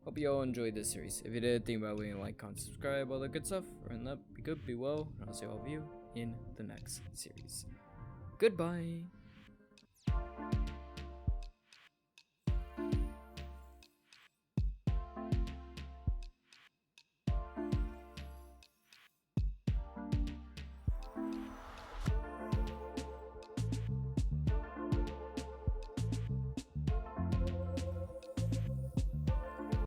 Hope you all enjoyed this series. If you did, think about leaving a like, comment, subscribe, all that good stuff. And that, be good, be well, and I'll see all of you in the next series. Goodbye.